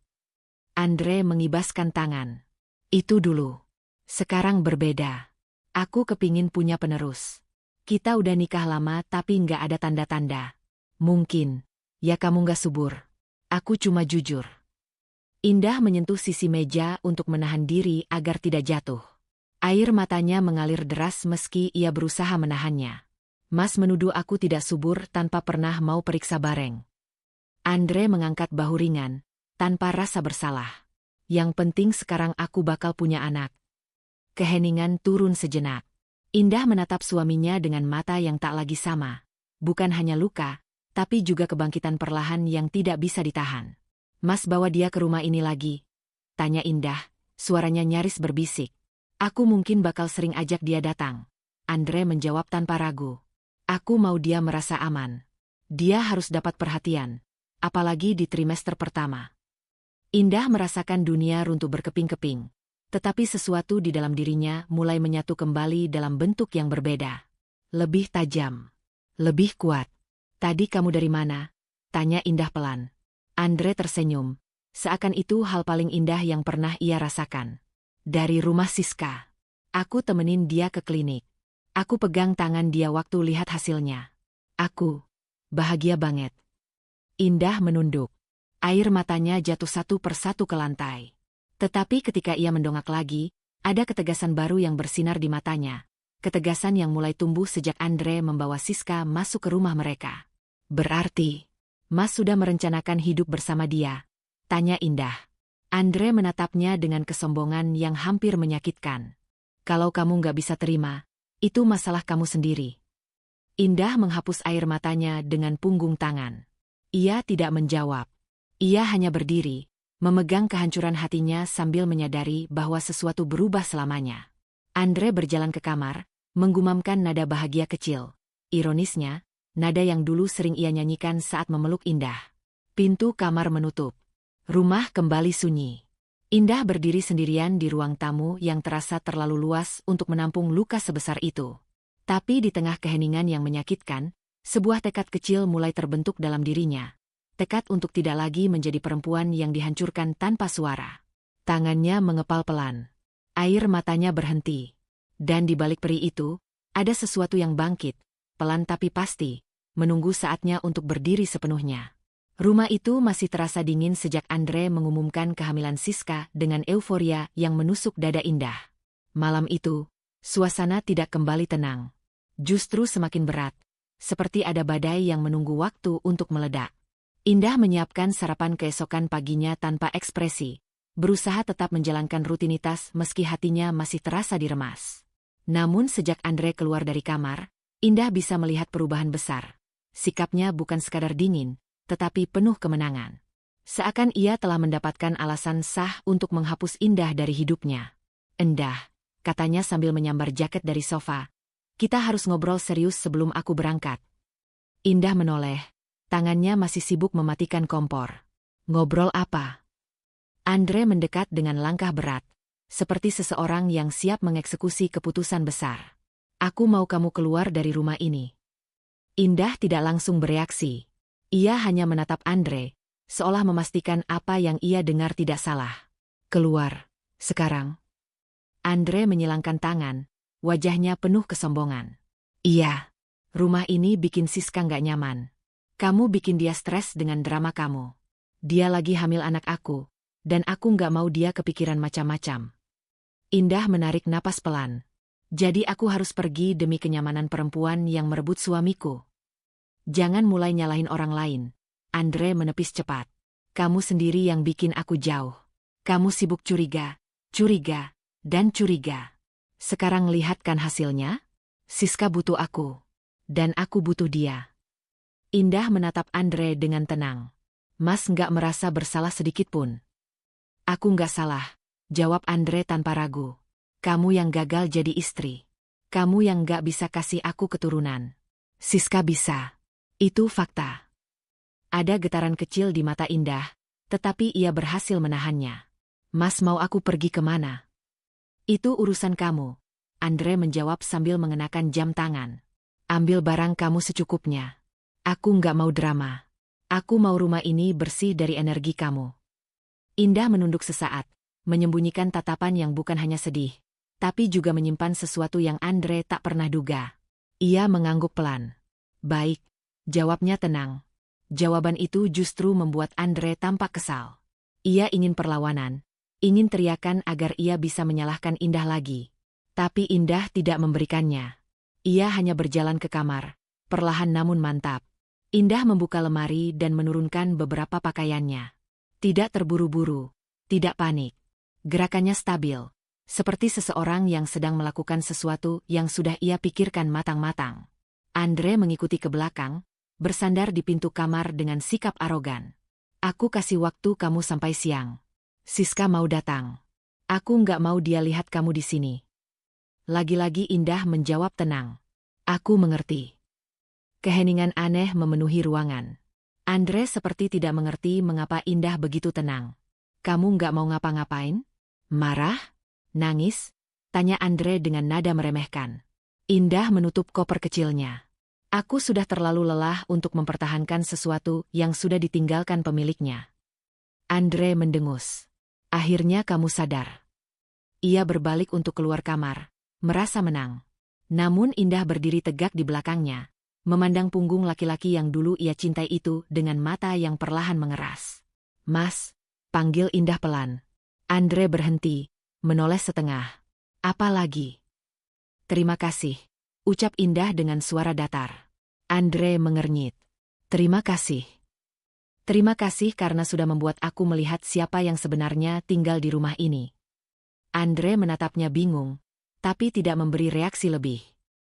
Andre mengibaskan tangan. Itu dulu. Sekarang berbeda. Aku kepingin punya penerus. Kita udah nikah lama tapi nggak ada tanda-tanda. Mungkin, ya kamu nggak subur. Aku cuma jujur. Indah menyentuh sisi meja untuk menahan diri agar tidak jatuh. Air matanya mengalir deras meski ia berusaha menahannya. Mas menuduh aku tidak subur tanpa pernah mau periksa bareng. Andre mengangkat bahu ringan, tanpa rasa bersalah. Yang penting sekarang aku bakal punya anak. Keheningan turun sejenak. Indah menatap suaminya dengan mata yang tak lagi sama. Bukan hanya luka, tapi juga kebangkitan perlahan yang tidak bisa ditahan. Mas bawa dia ke rumah ini lagi? Tanya Indah, suaranya nyaris berbisik. Aku mungkin bakal sering ajak dia datang. Andre menjawab tanpa ragu. Aku mau dia merasa aman. Dia harus dapat perhatian, apalagi di trimester pertama. Indah merasakan dunia runtuh berkeping-keping. Tetapi sesuatu di dalam dirinya mulai menyatu kembali dalam bentuk yang berbeda. Lebih tajam. Lebih kuat. Tadi kamu dari mana? Tanya Indah pelan. Andre tersenyum. Seakan itu hal paling indah yang pernah ia rasakan. Dari rumah Siska. Aku temenin dia ke klinik. Aku pegang tangan dia waktu lihat hasilnya. Aku bahagia banget. Indah menunduk. Air matanya jatuh satu persatu ke lantai. Tetapi ketika ia mendongak lagi, ada ketegasan baru yang bersinar di matanya. Ketegasan yang mulai tumbuh sejak Andre membawa Siska masuk ke rumah mereka. Berarti, Mas sudah merencanakan hidup bersama dia? Tanya Indah. Andre menatapnya dengan kesombongan yang hampir menyakitkan. Kalau kamu nggak bisa terima, itu masalah kamu sendiri. Indah menghapus air matanya dengan punggung tangan. Ia tidak menjawab. Ia hanya berdiri, memegang kehancuran hatinya sambil menyadari bahwa sesuatu berubah selamanya. Andre berjalan ke kamar, menggumamkan nada bahagia kecil. Ironisnya, nada yang dulu sering ia nyanyikan saat memeluk Indah. Pintu kamar menutup. Rumah kembali sunyi. Indah berdiri sendirian di ruang tamu yang terasa terlalu luas untuk menampung luka sebesar itu. Tapi di tengah keheningan yang menyakitkan, sebuah tekad kecil mulai terbentuk dalam dirinya. Tekad untuk tidak lagi menjadi perempuan yang dihancurkan tanpa suara. Tangannya mengepal pelan. Air matanya berhenti. Dan di balik peri itu, ada sesuatu yang bangkit, pelan tapi pasti, menunggu saatnya untuk berdiri sepenuhnya. Rumah itu masih terasa dingin sejak Andre mengumumkan kehamilan Siska dengan euforia yang menusuk dada Indah. Malam itu, suasana tidak kembali tenang. Justru semakin berat, seperti ada badai yang menunggu waktu untuk meledak. Indah menyiapkan sarapan keesokan paginya tanpa ekspresi, berusaha tetap menjalankan rutinitas meski hatinya masih terasa diremas. Namun sejak Andre keluar dari kamar, Indah bisa melihat perubahan besar. Sikapnya bukan sekadar dingin, tetapi penuh kemenangan. Seakan ia telah mendapatkan alasan sah untuk menghapus Indah dari hidupnya. "Indah," katanya sambil menyambar jaket dari sofa, "kita harus ngobrol serius sebelum aku berangkat." Indah menoleh, tangannya masih sibuk mematikan kompor. "Ngobrol apa?" Andre mendekat dengan langkah berat, seperti seseorang yang siap mengeksekusi keputusan besar. "Aku mau kamu keluar dari rumah ini." Indah tidak langsung bereaksi. Ia hanya menatap Andre, seolah memastikan apa yang ia dengar tidak salah. "Keluar, sekarang?" Andre menyilangkan tangan, wajahnya penuh kesombongan. "Iya, rumah ini bikin Siska nggak nyaman. Kamu bikin dia stres dengan drama kamu. Dia lagi hamil anak aku, dan aku nggak mau dia kepikiran macam-macam." Indah menarik napas pelan. "Jadi aku harus pergi demi kenyamanan perempuan yang merebut suamiku?" "Jangan mulai nyalahin orang lain." Andre menepis cepat. "Kamu sendiri yang bikin aku jauh. Kamu sibuk curiga, dan curiga. Sekarang lihat kan hasilnya? Siska butuh aku. Dan aku butuh dia." Indah menatap Andre dengan tenang. "Mas nggak merasa bersalah sedikit pun?" "Aku nggak salah," jawab Andre tanpa ragu. "Kamu yang gagal jadi istri. Kamu yang nggak bisa kasih aku keturunan. Siska bisa. Itu fakta." Ada getaran kecil di mata Indah, tetapi ia berhasil menahannya. "Mas mau aku pergi kemana?" "Itu urusan kamu," Andre menjawab sambil mengenakan jam tangan. "Ambil barang kamu secukupnya. Aku nggak mau drama. Aku mau rumah ini bersih dari energi kamu." Indah menunduk sesaat, menyembunyikan tatapan yang bukan hanya sedih, tapi juga menyimpan sesuatu yang Andre tak pernah duga. Ia mengangguk pelan. "Baik," jawabnya tenang. Jawaban itu justru membuat Andre tampak kesal. Ia ingin perlawanan, ingin teriakan agar ia bisa menyalahkan Indah lagi. Tapi Indah tidak memberikannya. Ia hanya berjalan ke kamar, perlahan namun mantap. Indah membuka lemari dan menurunkan beberapa pakaiannya. Tidak terburu-buru, tidak panik. Gerakannya stabil, seperti seseorang yang sedang melakukan sesuatu yang sudah ia pikirkan matang-matang. Andre mengikuti ke belakang, bersandar di pintu kamar dengan sikap arogan. "Aku kasih waktu kamu sampai siang. Siska mau datang. Aku nggak mau dia lihat kamu di sini." Lagi-lagi Indah menjawab tenang. "Aku mengerti." Keheningan aneh memenuhi ruangan. Andre seperti tidak mengerti mengapa Indah begitu tenang. "Kamu nggak mau ngapa-ngapain? Marah? Nangis?" tanya Andre dengan nada meremehkan. Indah menutup koper kecilnya. "Aku sudah terlalu lelah untuk mempertahankan sesuatu yang sudah ditinggalkan pemiliknya." Andre mendengus. "Akhirnya kamu sadar." Ia berbalik untuk keluar kamar, merasa menang. Namun Indah berdiri tegak di belakangnya, memandang punggung laki-laki yang dulu ia cintai itu dengan mata yang perlahan mengeras. "Mas," panggil Indah pelan. Andre berhenti, menoleh setengah. "Apa lagi?" "Terima kasih," ucap Indah dengan suara datar. Andre mengernyit. "Terima kasih. Terima kasih karena sudah membuat aku melihat siapa yang sebenarnya tinggal di rumah ini." Andre menatapnya bingung, tapi tidak memberi reaksi lebih.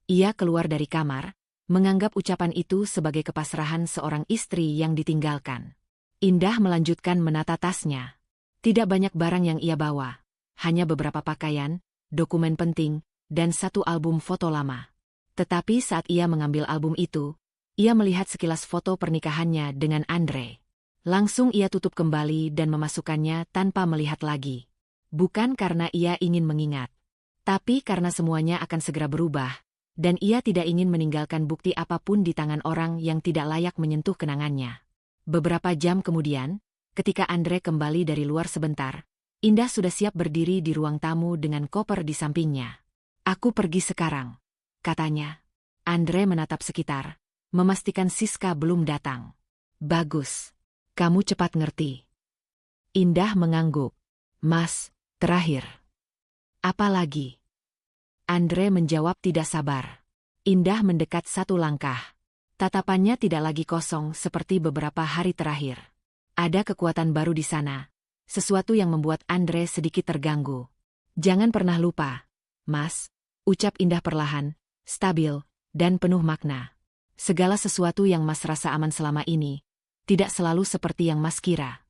Ia keluar dari kamar, menganggap ucapan itu sebagai kepasrahan seorang istri yang ditinggalkan. Indah melanjutkan menata tasnya. Tidak banyak barang yang ia bawa, hanya beberapa pakaian, dokumen penting, dan satu album foto lama. Tetapi saat ia mengambil album itu, ia melihat sekilas foto pernikahannya dengan Andre. Langsung ia tutup kembali dan memasukkannya tanpa melihat lagi. Bukan karena ia ingin mengingat, tapi karena semuanya akan segera berubah, dan ia tidak ingin meninggalkan bukti apapun di tangan orang yang tidak layak menyentuh kenangannya. Beberapa jam kemudian, ketika Andre kembali dari luar sebentar, Indah sudah siap berdiri di ruang tamu dengan koper di sampingnya. "Aku pergi sekarang," katanya. Andre menatap sekitar, memastikan Siska belum datang. "Bagus. Kamu cepat ngerti." Indah mengangguk. "Mas, terakhir." "Apa lagi?" Andre menjawab tidak sabar. Indah mendekat satu langkah. Tatapannya tidak lagi kosong seperti beberapa hari terakhir. Ada kekuatan baru di sana. Sesuatu yang membuat Andre sedikit terganggu. "Jangan pernah lupa, Mas," ucap Indah perlahan, stabil, dan penuh makna. "Segala sesuatu yang Mas rasa aman selama ini, tidak selalu seperti yang Mas kira."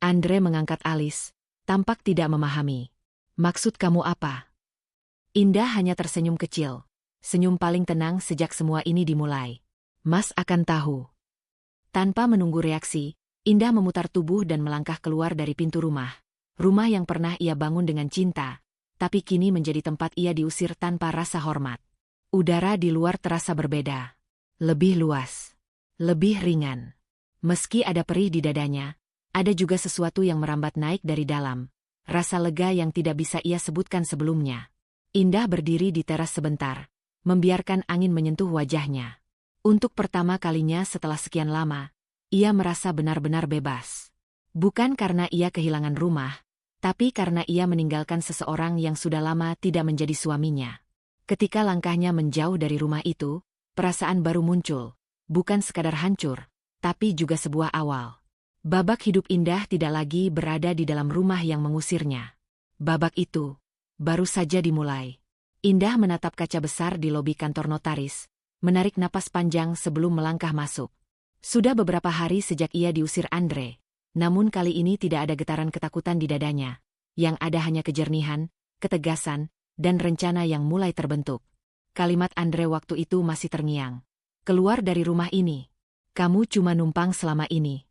Andre mengangkat alis, tampak tidak memahami. "Maksud kamu apa?" Indah hanya tersenyum kecil. Senyum paling tenang sejak semua ini dimulai. "Mas akan tahu." Tanpa menunggu reaksi, Indah memutar tubuh dan melangkah keluar dari pintu rumah. Rumah yang pernah ia bangun dengan cinta, tapi kini menjadi tempat ia diusir tanpa rasa hormat. Udara di luar terasa berbeda. Lebih luas. Lebih ringan. Meski ada perih di dadanya, ada juga sesuatu yang merambat naik dari dalam. Rasa lega yang tidak bisa ia sebutkan sebelumnya. Indah berdiri di teras sebentar, membiarkan angin menyentuh wajahnya. Untuk pertama kalinya setelah sekian lama, ia merasa benar-benar bebas. Bukan karena ia kehilangan rumah, tapi karena ia meninggalkan seseorang yang sudah lama tidak menjadi suaminya. Ketika langkahnya menjauh dari rumah itu, perasaan baru muncul, bukan sekadar hancur, tapi juga sebuah awal. Babak hidup Indah tidak lagi berada di dalam rumah yang mengusirnya. Babak itu baru saja dimulai. Indah menatap kaca besar di lobi kantor notaris, menarik napas panjang sebelum melangkah masuk. Sudah beberapa hari sejak ia diusir Andre, namun kali ini tidak ada getaran ketakutan di dadanya. Yang ada hanya kejernihan, ketegasan, dan rencana yang mulai terbentuk. Kalimat Andre waktu itu masih terngiang. "Keluar dari rumah ini. Kamu cuma numpang selama ini."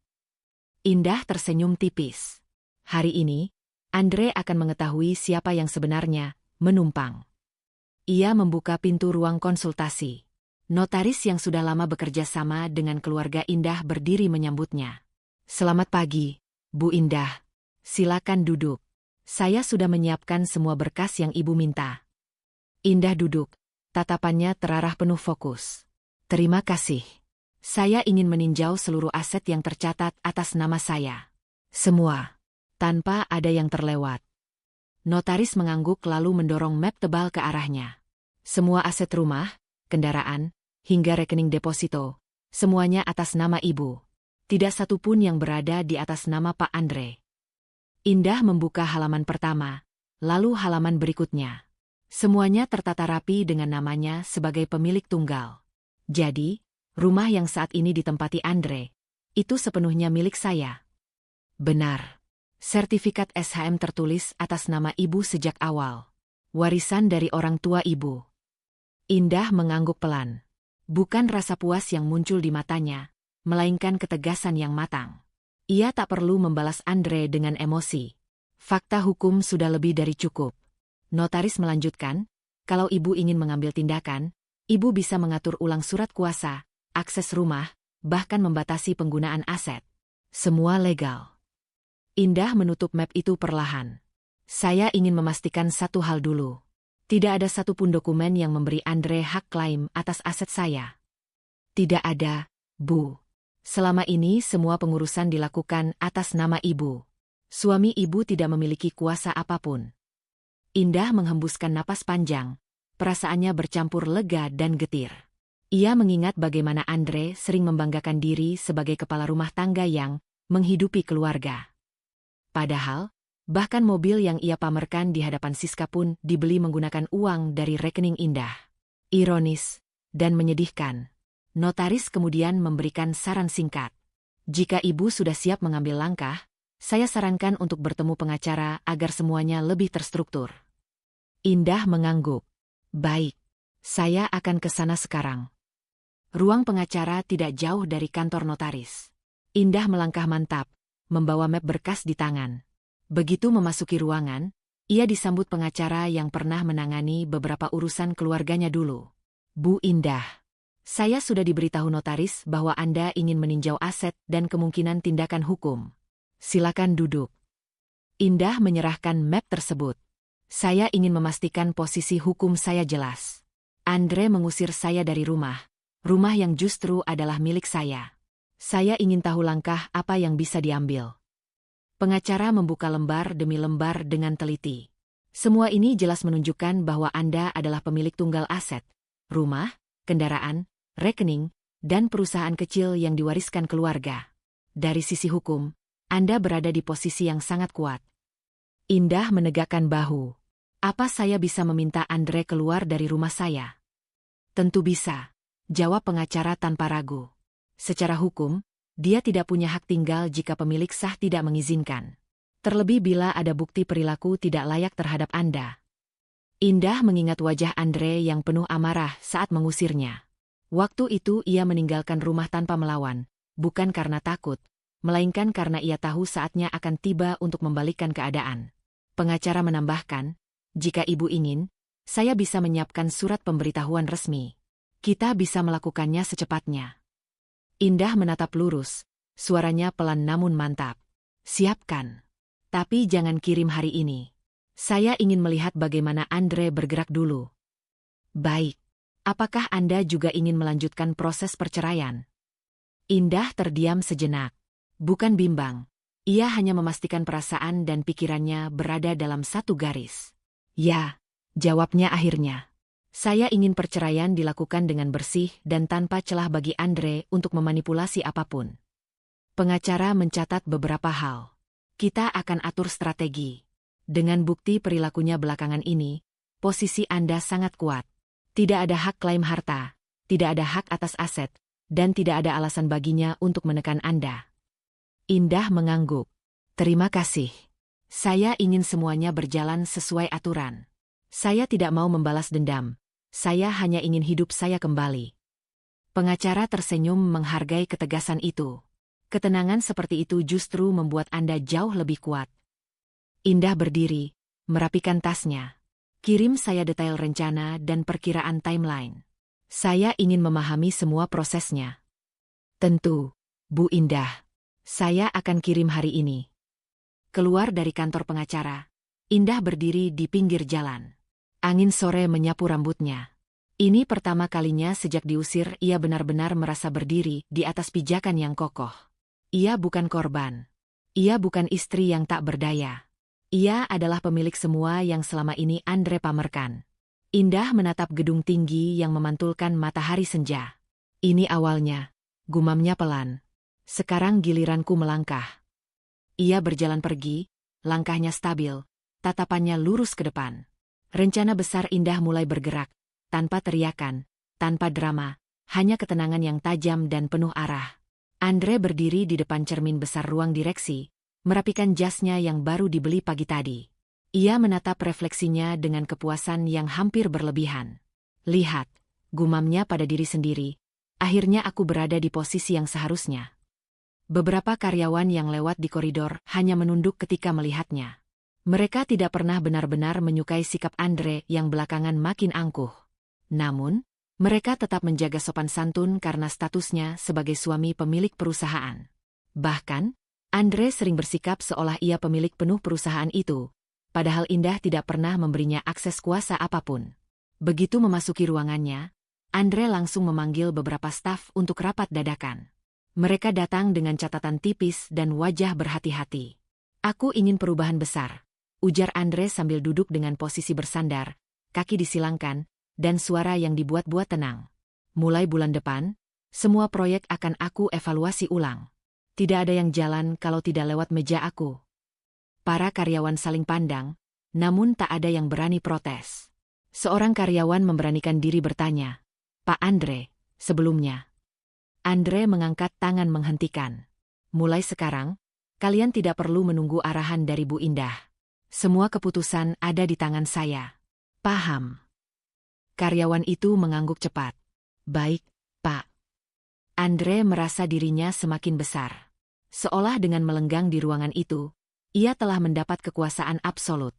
Indah tersenyum tipis. Hari ini, Andre akan mengetahui siapa yang sebenarnya menumpang. Ia membuka pintu ruang konsultasi. Notaris yang sudah lama bekerja sama dengan keluarga Indah berdiri menyambutnya. "Selamat pagi, Bu Indah. Silakan duduk. Saya sudah menyiapkan semua berkas yang Ibu minta." Indah duduk, tatapannya terarah penuh fokus. "Terima kasih. Saya ingin meninjau seluruh aset yang tercatat atas nama saya. Semua, tanpa ada yang terlewat." Notaris mengangguk lalu mendorong map tebal ke arahnya. "Semua aset rumah, kendaraan, hingga rekening deposito, semuanya atas nama Ibu. Tidak satu pun yang berada di atas nama Pak Andre." Indah membuka halaman pertama, lalu halaman berikutnya. Semuanya tertata rapi dengan namanya sebagai pemilik tunggal. "Jadi, rumah yang saat ini ditempati Andre, itu sepenuhnya milik saya?" "Benar. Sertifikat SHM tertulis atas nama Ibu sejak awal. Warisan dari orang tua Ibu." Indah mengangguk pelan. Bukan rasa puas yang muncul di matanya, melainkan ketegasan yang matang. Ia tak perlu membalas Andre dengan emosi. Fakta hukum sudah lebih dari cukup. Notaris melanjutkan, "Kalau Ibu ingin mengambil tindakan, Ibu bisa mengatur ulang surat kuasa, akses rumah, bahkan membatasi penggunaan aset. Semua legal." Indah menutup map itu perlahan. "Saya ingin memastikan satu hal dulu. Tidak ada satupun dokumen yang memberi Andre hak klaim atas aset saya." "Tidak ada, Bu. Selama ini semua pengurusan dilakukan atas nama Ibu. Suami Ibu tidak memiliki kuasa apapun." Indah menghembuskan napas panjang, perasaannya bercampur lega dan getir. Ia mengingat bagaimana Andre sering membanggakan diri sebagai kepala rumah tangga yang menghidupi keluarga. Padahal, bahkan mobil yang ia pamerkan di hadapan Siska pun dibeli menggunakan uang dari rekening Indah. Ironis, dan menyedihkan. Notaris kemudian memberikan saran singkat. Jika ibu sudah siap mengambil langkah, saya sarankan untuk bertemu pengacara agar semuanya lebih terstruktur. Indah mengangguk. Baik, saya akan ke sana sekarang. Ruang pengacara tidak jauh dari kantor notaris. Indah melangkah mantap, membawa map berkas di tangan. Begitu memasuki ruangan, ia disambut pengacara yang pernah menangani beberapa urusan keluarganya dulu. Bu Indah, saya sudah diberitahu notaris bahwa Anda ingin meninjau aset dan kemungkinan tindakan hukum. Silakan duduk. Indah menyerahkan map tersebut. Saya ingin memastikan posisi hukum saya jelas. Andre mengusir saya dari rumah yang justru adalah milik saya. Saya ingin tahu langkah apa yang bisa diambil. Pengacara membuka lembar demi lembar dengan teliti. Semua ini jelas menunjukkan bahwa Anda adalah pemilik tunggal aset, rumah, kendaraan, rekening, dan perusahaan kecil yang diwariskan keluarga. Dari sisi hukum, Anda berada di posisi yang sangat kuat. Indah menegakkan bahu. Apa saya bisa meminta Andre keluar dari rumah saya? Tentu bisa, jawab pengacara tanpa ragu. Secara hukum, dia tidak punya hak tinggal jika pemilik sah tidak mengizinkan. Terlebih bila ada bukti perilaku tidak layak terhadap Anda. Indah mengingat wajah Andre yang penuh amarah saat mengusirnya. Waktu itu ia meninggalkan rumah tanpa melawan, bukan karena takut, melainkan karena ia tahu saatnya akan tiba untuk membalikkan keadaan. Pengacara menambahkan, jika ibu ingin, saya bisa menyiapkan surat pemberitahuan resmi. Kita bisa melakukannya secepatnya. Indah menatap lurus, suaranya pelan namun mantap. Siapkan. Tapi jangan kirim hari ini. Saya ingin melihat bagaimana Andre bergerak dulu. Baik. Apakah Anda juga ingin melanjutkan proses perceraian? Indah terdiam sejenak. Bukan bimbang. Ia hanya memastikan perasaan dan pikirannya berada dalam satu garis. Ya, jawabnya akhirnya. Saya ingin perceraian dilakukan dengan bersih dan tanpa celah bagi Andre untuk memanipulasi apapun. Pengacara mencatat beberapa hal. Kita akan atur strategi. Dengan bukti perilakunya belakangan ini, posisi Anda sangat kuat. Tidak ada hak klaim harta, tidak ada hak atas aset, dan tidak ada alasan baginya untuk menekan Anda. Indah mengangguk. Terima kasih. Saya ingin semuanya berjalan sesuai aturan. Saya tidak mau membalas dendam. Saya hanya ingin hidup saya kembali. Pengacara tersenyum menghargai ketegasan itu. Ketenangan seperti itu justru membuat Anda jauh lebih kuat. Indah berdiri, merapikan tasnya. Kirim saya detail rencana dan perkiraan timeline. Saya ingin memahami semua prosesnya. Tentu, Bu Indah. Saya akan kirim hari ini. Keluar dari kantor pengacara, Indah berdiri di pinggir jalan. Angin sore menyapu rambutnya. Ini pertama kalinya sejak diusir ia benar-benar merasa berdiri di atas pijakan yang kokoh. Ia bukan korban. Ia bukan istri yang tak berdaya. Ia adalah pemilik semua yang selama ini Andre pamerkan. Indah menatap gedung tinggi yang memantulkan matahari senja. Ini awalnya, gumamnya pelan. Sekarang giliranku melangkah. Ia berjalan pergi, langkahnya stabil, tatapannya lurus ke depan. Rencana besar Indah mulai bergerak, tanpa teriakan, tanpa drama, hanya ketenangan yang tajam dan penuh arah. Andre berdiri di depan cermin besar ruang direksi, merapikan jasnya yang baru dibeli pagi tadi. Ia menatap refleksinya dengan kepuasan yang hampir berlebihan. Lihat, gumamnya pada diri sendiri, akhirnya aku berada di posisi yang seharusnya. Beberapa karyawan yang lewat di koridor hanya menunduk ketika melihatnya. Mereka tidak pernah benar-benar menyukai sikap Andre yang belakangan makin angkuh. Namun, mereka tetap menjaga sopan santun karena statusnya sebagai suami pemilik perusahaan. Bahkan, Andre sering bersikap seolah ia pemilik penuh perusahaan itu, padahal Indah tidak pernah memberinya akses kuasa apapun. Begitu memasuki ruangannya, Andre langsung memanggil beberapa staf untuk rapat dadakan. Mereka datang dengan catatan tipis dan wajah berhati-hati. Aku ingin perubahan besar, ujar Andre sambil duduk dengan posisi bersandar, kaki disilangkan, dan suara yang dibuat-buat tenang. Mulai bulan depan, semua proyek akan aku evaluasi ulang. Tidak ada yang jalan kalau tidak lewat meja aku. Para karyawan saling pandang, namun tak ada yang berani protes. Seorang karyawan memberanikan diri bertanya, Pak Andre, sebelumnya. Andre mengangkat tangan menghentikan. Mulai sekarang, kalian tidak perlu menunggu arahan dari Bu Indah. Semua keputusan ada di tangan saya. Paham? Karyawan itu mengangguk cepat. Baik, Pak. Andre merasa dirinya semakin besar. Seolah dengan melenggang di ruangan itu, ia telah mendapat kekuasaan absolut.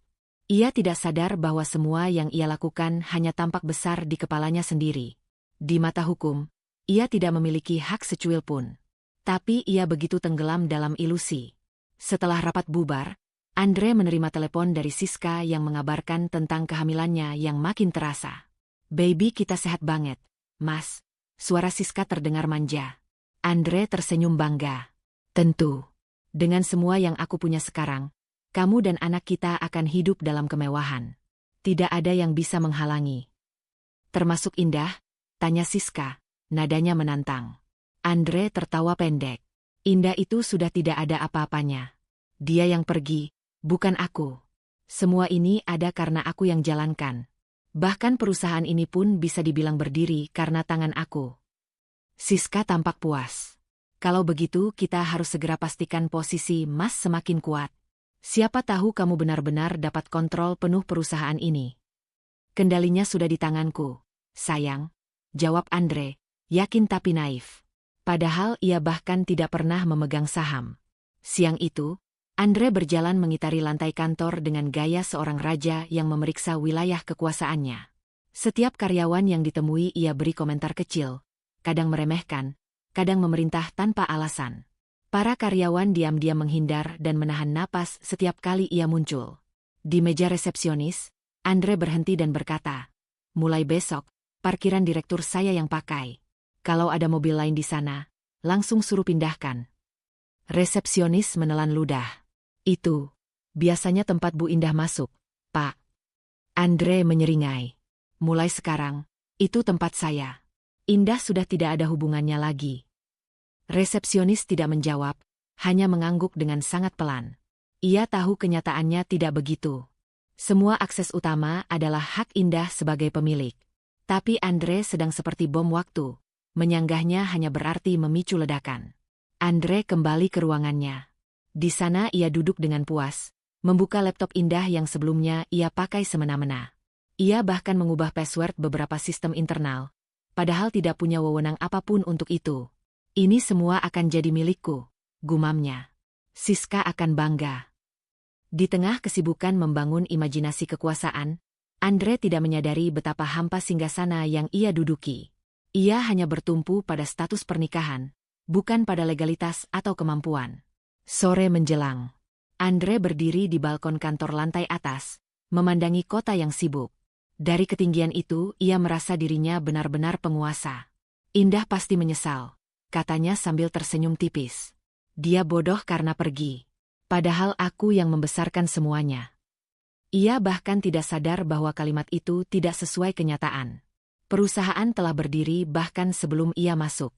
Ia tidak sadar bahwa semua yang ia lakukan hanya tampak besar di kepalanya sendiri. Di mata hukum, ia tidak memiliki hak secuil pun. Tapi ia begitu tenggelam dalam ilusi. Setelah rapat bubar, Andre menerima telepon dari Siska yang mengabarkan tentang kehamilannya yang makin terasa. Baby kita sehat banget, Mas. Suara Siska terdengar manja. Andre tersenyum bangga. Tentu. Dengan semua yang aku punya sekarang, kamu dan anak kita akan hidup dalam kemewahan. Tidak ada yang bisa menghalangi. Termasuk Indah? Tanya Siska, nadanya menantang. Andre tertawa pendek. Indah itu sudah tidak ada apa-apanya. Dia yang pergi, bukan aku. Semua ini ada karena aku yang jalankan. Bahkan perusahaan ini pun bisa dibilang berdiri karena tangan aku. Siska tampak puas. Kalau begitu kita harus segera pastikan posisi Mas semakin kuat. Siapa tahu kamu benar-benar dapat kontrol penuh perusahaan ini. Kendalinya sudah di tanganku, sayang, jawab Andre, yakin tapi naif. Padahal ia bahkan tidak pernah memegang saham. Siang itu, Andre berjalan mengitari lantai kantor dengan gaya seorang raja yang memeriksa wilayah kekuasaannya. Setiap karyawan yang ditemui ia beri komentar kecil, kadang meremehkan, kadang memerintah tanpa alasan. Para karyawan diam-diam menghindar dan menahan napas setiap kali ia muncul. Di meja resepsionis, Andre berhenti dan berkata, mulai besok, parkiran direktur saya yang pakai. Kalau ada mobil lain di sana, langsung suruh pindahkan. Resepsionis menelan ludah. Itu, biasanya tempat Bu Indah masuk, Pak. Andre menyeringai. Mulai sekarang, itu tempat saya. Indah sudah tidak ada hubungannya lagi. Resepsionis tidak menjawab, hanya mengangguk dengan sangat pelan. Ia tahu kenyataannya tidak begitu. Semua akses utama adalah hak Indah sebagai pemilik. Tapi Andre sedang seperti bom waktu. Menyanggahnya hanya berarti memicu ledakan. Andre kembali ke ruangannya. Di sana ia duduk dengan puas, membuka laptop Indah yang sebelumnya ia pakai semena-mena. Ia bahkan mengubah password beberapa sistem internal, padahal tidak punya wewenang apapun untuk itu. Ini semua akan jadi milikku, gumamnya. Siska akan bangga. Di tengah kesibukan membangun imajinasi kekuasaan, Andre tidak menyadari betapa hampa singgasana yang ia duduki. Ia hanya bertumpu pada status pernikahan, bukan pada legalitas atau kemampuan. Sore menjelang. Andre berdiri di balkon kantor lantai atas, memandangi kota yang sibuk. Dari ketinggian itu, ia merasa dirinya benar-benar penguasa. Indah pasti menyesal, katanya sambil tersenyum tipis. Dia bodoh karena pergi. Padahal aku yang membesarkan semuanya. Ia bahkan tidak sadar bahwa kalimat itu tidak sesuai kenyataan. Perusahaan telah berdiri bahkan sebelum ia masuk.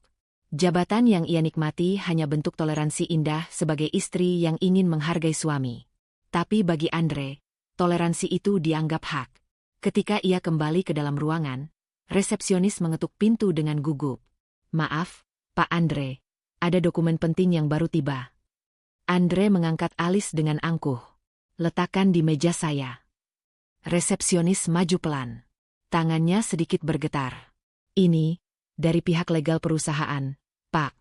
Jabatan yang ia nikmati hanya bentuk toleransi Indah sebagai istri yang ingin menghargai suami. Tapi bagi Andre, toleransi itu dianggap hak. Ketika ia kembali ke dalam ruangan, resepsionis mengetuk pintu dengan gugup. Maaf, Pak Andre, ada dokumen penting yang baru tiba. Andre mengangkat alis dengan angkuh. Letakkan di meja saya. Resepsionis maju pelan. Tangannya sedikit bergetar. Ini, dari pihak legal perusahaan, Pak.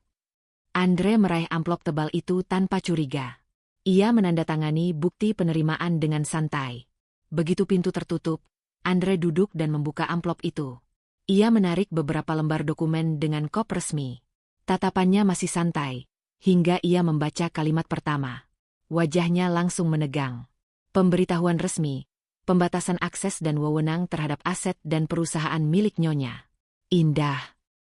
Andre meraih amplop tebal itu tanpa curiga. Ia menandatangani bukti penerimaan dengan santai. Begitu pintu tertutup, Andre duduk dan membuka amplop itu. Ia menarik beberapa lembar dokumen dengan kop resmi. Tatapannya masih santai, hingga ia membaca kalimat pertama. Wajahnya langsung menegang. Pemberitahuan resmi, pembatasan akses dan wewenang terhadap aset dan perusahaan milik Nyonya Indah.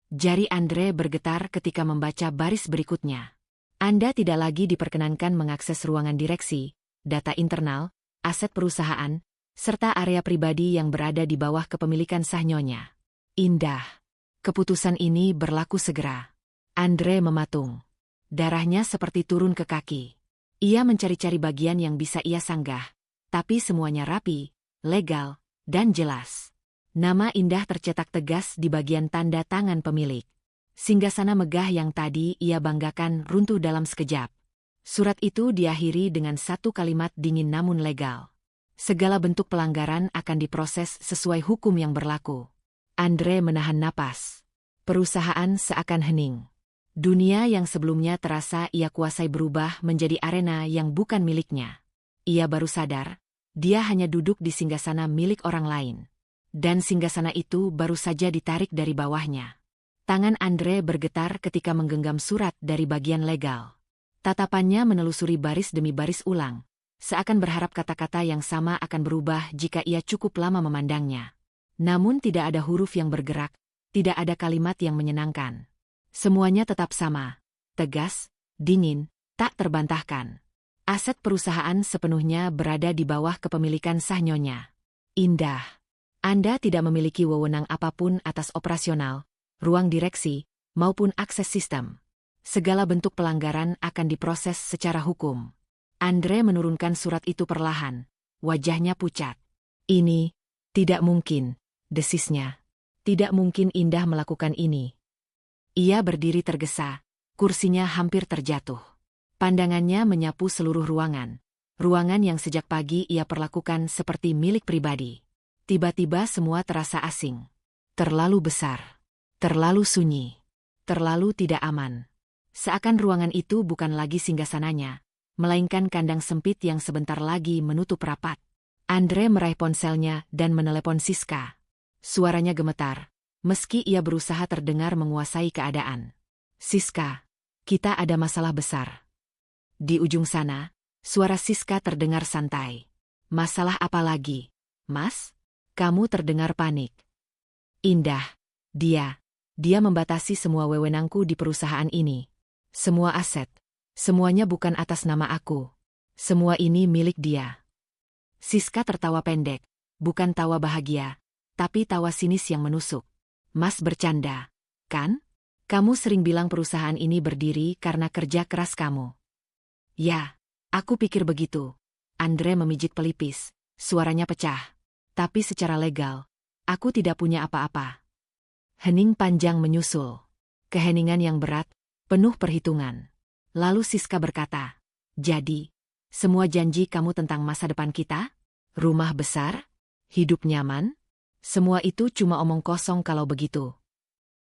Jari Andre bergetar ketika membaca baris berikutnya. Anda tidak lagi diperkenankan mengakses ruangan direksi, data internal, aset perusahaan, serta area pribadi yang berada di bawah kepemilikan sah Nyonya Indah. Keputusan ini berlaku segera. Andre mematung. Darahnya seperti turun ke kaki. Ia mencari-cari bagian yang bisa ia sanggah, tapi semuanya rapi, legal, dan jelas. Nama Indah tercetak tegas di bagian tanda tangan pemilik. Singgasana megah yang tadi ia banggakan runtuh dalam sekejap. Surat itu diakhiri dengan satu kalimat dingin namun legal. Segala bentuk pelanggaran akan diproses sesuai hukum yang berlaku. Andre menahan napas. Perusahaan seakan hening. Dunia yang sebelumnya terasa ia kuasai berubah menjadi arena yang bukan miliknya. Ia baru sadar, dia hanya duduk di singgasana milik orang lain. Dan singgasana itu baru saja ditarik dari bawahnya. Tangan Andre bergetar ketika menggenggam surat dari bagian legal. Tatapannya menelusuri baris demi baris ulang, seakan berharap kata-kata yang sama akan berubah jika ia cukup lama memandangnya. Namun tidak ada huruf yang bergerak, tidak ada kalimat yang menyenangkan. Semuanya tetap sama, tegas, dingin, tak terbantahkan. Aset perusahaan sepenuhnya berada di bawah kepemilikan sah Nyonya Indah. Anda tidak memiliki wewenang apapun atas operasional, ruang direksi, maupun akses sistem. Segala bentuk pelanggaran akan diproses secara hukum. Andre menurunkan surat itu perlahan, wajahnya pucat. Ini tidak mungkin, desisnya. Tidak mungkin Indah melakukan ini. Ia berdiri tergesa, kursinya hampir terjatuh. Pandangannya menyapu seluruh ruangan. Ruangan yang sejak pagi ia perlakukan seperti milik pribadi. Tiba-tiba semua terasa asing. Terlalu besar. Terlalu sunyi. Terlalu tidak aman. Seakan ruangan itu bukan lagi singgasananya, melainkan kandang sempit yang sebentar lagi menutup rapat. Andre meraih ponselnya dan menelepon Siska. Suaranya gemetar, meski ia berusaha terdengar menguasai keadaan. Siska, kita ada masalah besar. Di ujung sana, suara Siska terdengar santai. Masalah apa lagi, Mas? Kamu terdengar panik. Indah, dia membatasi semua wewenangku di perusahaan ini. Semua aset, semuanya bukan atas nama aku. Semua ini milik dia. Siska tertawa pendek, bukan tawa bahagia, tapi tawa sinis yang menusuk. Mas bercanda, kan? Kamu sering bilang perusahaan ini berdiri karena kerja keras kamu. Ya, aku pikir begitu. Andre memijit pelipis, suaranya pecah. Tapi secara legal, aku tidak punya apa-apa. Hening panjang menyusul. Keheningan yang berat, penuh perhitungan. Lalu Siska berkata, jadi, semua janji kamu tentang masa depan kita? Rumah besar? Hidup nyaman? Semua itu cuma omong kosong kalau begitu.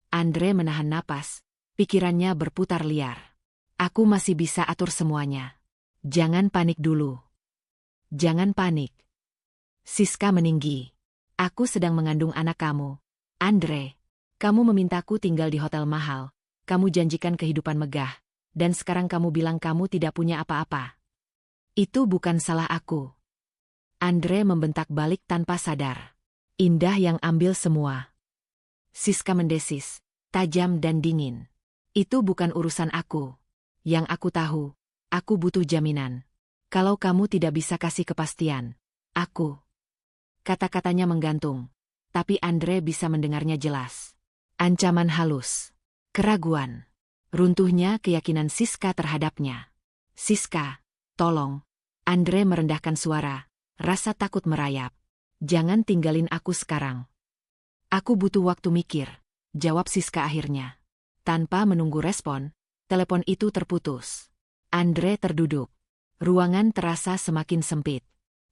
Andre menahan napas, pikirannya berputar liar. Aku masih bisa atur semuanya. Jangan panik dulu. Jangan panik. Siska meninggi. Aku sedang mengandung anak kamu. Andre, kamu memintaku tinggal di hotel mahal. Kamu janjikan kehidupan megah. Dan sekarang kamu bilang kamu tidak punya apa-apa. Itu bukan salah aku. Andre membentak balik tanpa sadar. Indah yang ambil semua. Siska mendesis, tajam dan dingin. Itu bukan urusan aku. Yang aku tahu, aku butuh jaminan. Kalau kamu tidak bisa kasih kepastian, aku. Kata-katanya menggantung, tapi Andre bisa mendengarnya jelas. Ancaman halus. Keraguan. Runtuhnya keyakinan Siska terhadapnya. Siska, tolong. Andre merendahkan suara, rasa takut merayap. Jangan tinggalin aku sekarang. Aku butuh waktu mikir, jawab Siska akhirnya. Tanpa menunggu respon, telepon itu terputus. Andre terduduk. Ruangan terasa semakin sempit.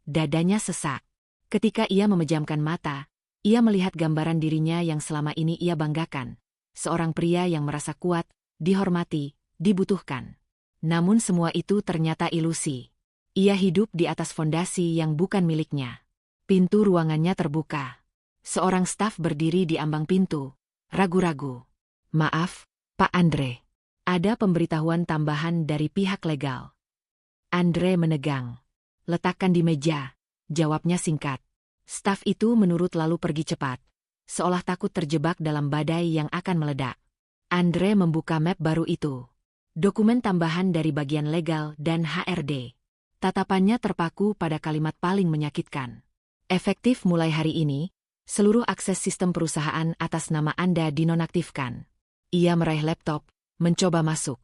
Dadanya sesak. Ketika ia memejamkan mata, ia melihat gambaran dirinya yang selama ini ia banggakan. Seorang pria yang merasa kuat, dihormati, dibutuhkan. Namun semua itu ternyata ilusi. Ia hidup di atas fondasi yang bukan miliknya. Pintu ruangannya terbuka. Seorang staf berdiri di ambang pintu, ragu-ragu. Maaf, Pak Andre. Ada pemberitahuan tambahan dari pihak legal. Andre menegang. Letakkan di meja, jawabnya singkat. Staf itu menurut lalu pergi cepat. Seolah takut terjebak dalam badai yang akan meledak. Andre membuka map baru itu. Dokumen tambahan dari bagian legal dan HRD. Tatapannya terpaku pada kalimat paling menyakitkan. Efektif mulai hari ini, seluruh akses sistem perusahaan atas nama Anda dinonaktifkan. Ia meraih laptop, mencoba masuk.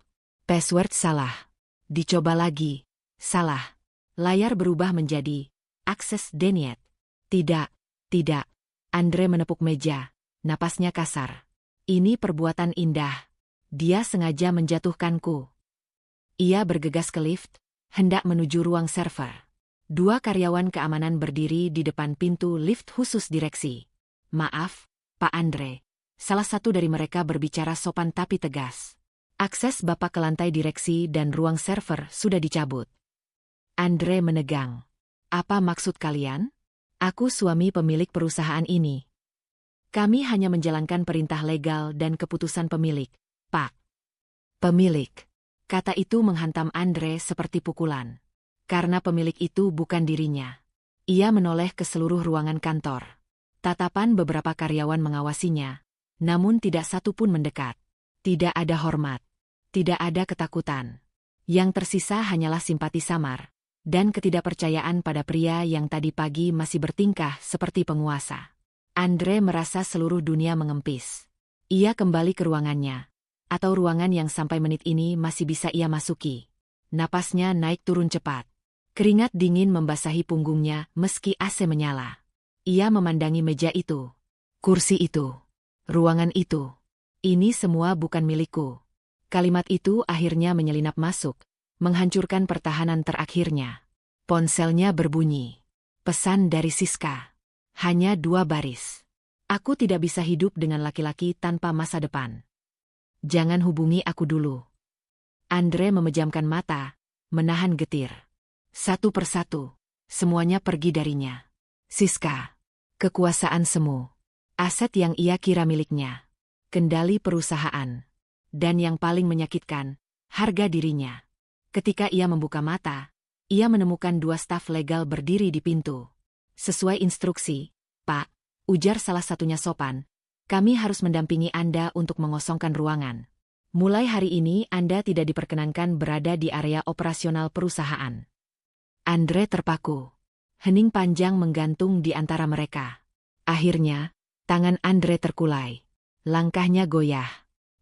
Password salah. Dicoba lagi. Salah. Layar berubah menjadi akses denied. Tidak. Andre menepuk meja, napasnya kasar. Ini perbuatan indah. Dia sengaja menjatuhkanku. Ia bergegas ke lift, hendak menuju ruang server. 2 karyawan keamanan berdiri di depan pintu lift khusus direksi. Maaf, Pak Andre. Salah satu dari mereka berbicara sopan tapi tegas. Akses Bapak ke lantai direksi dan ruang server sudah dicabut. Andre menegang. Apa maksud kalian? Aku suami pemilik perusahaan ini. Kami hanya menjalankan perintah legal dan keputusan pemilik, Pak. Pemilik. Kata itu menghantam Andre seperti pukulan. Karena pemilik itu bukan dirinya. Ia menoleh ke seluruh ruangan kantor. Tatapan beberapa karyawan mengawasinya, namun tidak satu pun mendekat. Tidak ada hormat. Tidak ada ketakutan. Yang tersisa hanyalah simpati samar dan ketidakpercayaan pada pria yang tadi pagi masih bertingkah seperti penguasa. Andre merasa seluruh dunia mengempis. Ia kembali ke ruangannya, atau ruangan yang sampai menit ini masih bisa ia masuki. Napasnya naik turun cepat. Keringat dingin membasahi punggungnya meski AC menyala. Ia memandangi meja itu, kursi itu, ruangan itu. Ini semua bukan milikku. Kalimat itu akhirnya menyelinap masuk, menghancurkan pertahanan terakhirnya. Ponselnya berbunyi. Pesan dari Siska. Hanya 2 baris. Aku tidak bisa hidup dengan laki-laki tanpa masa depan. Jangan hubungi aku dulu. Andre memejamkan mata, menahan getir. Satu persatu, semuanya pergi darinya. Siska. Kekuasaan semu. Aset yang ia kira miliknya. Kendali perusahaan. Dan yang paling menyakitkan, harga dirinya. Ketika ia membuka mata, ia menemukan 2 staf legal berdiri di pintu. Sesuai instruksi, Pak, ujar salah satunya sopan, kami harus mendampingi Anda untuk mengosongkan ruangan. Mulai hari ini Anda tidak diperkenankan berada di area operasional perusahaan. Andre terpaku. Hening panjang menggantung di antara mereka. Akhirnya, tangan Andre terkulai. Langkahnya goyah.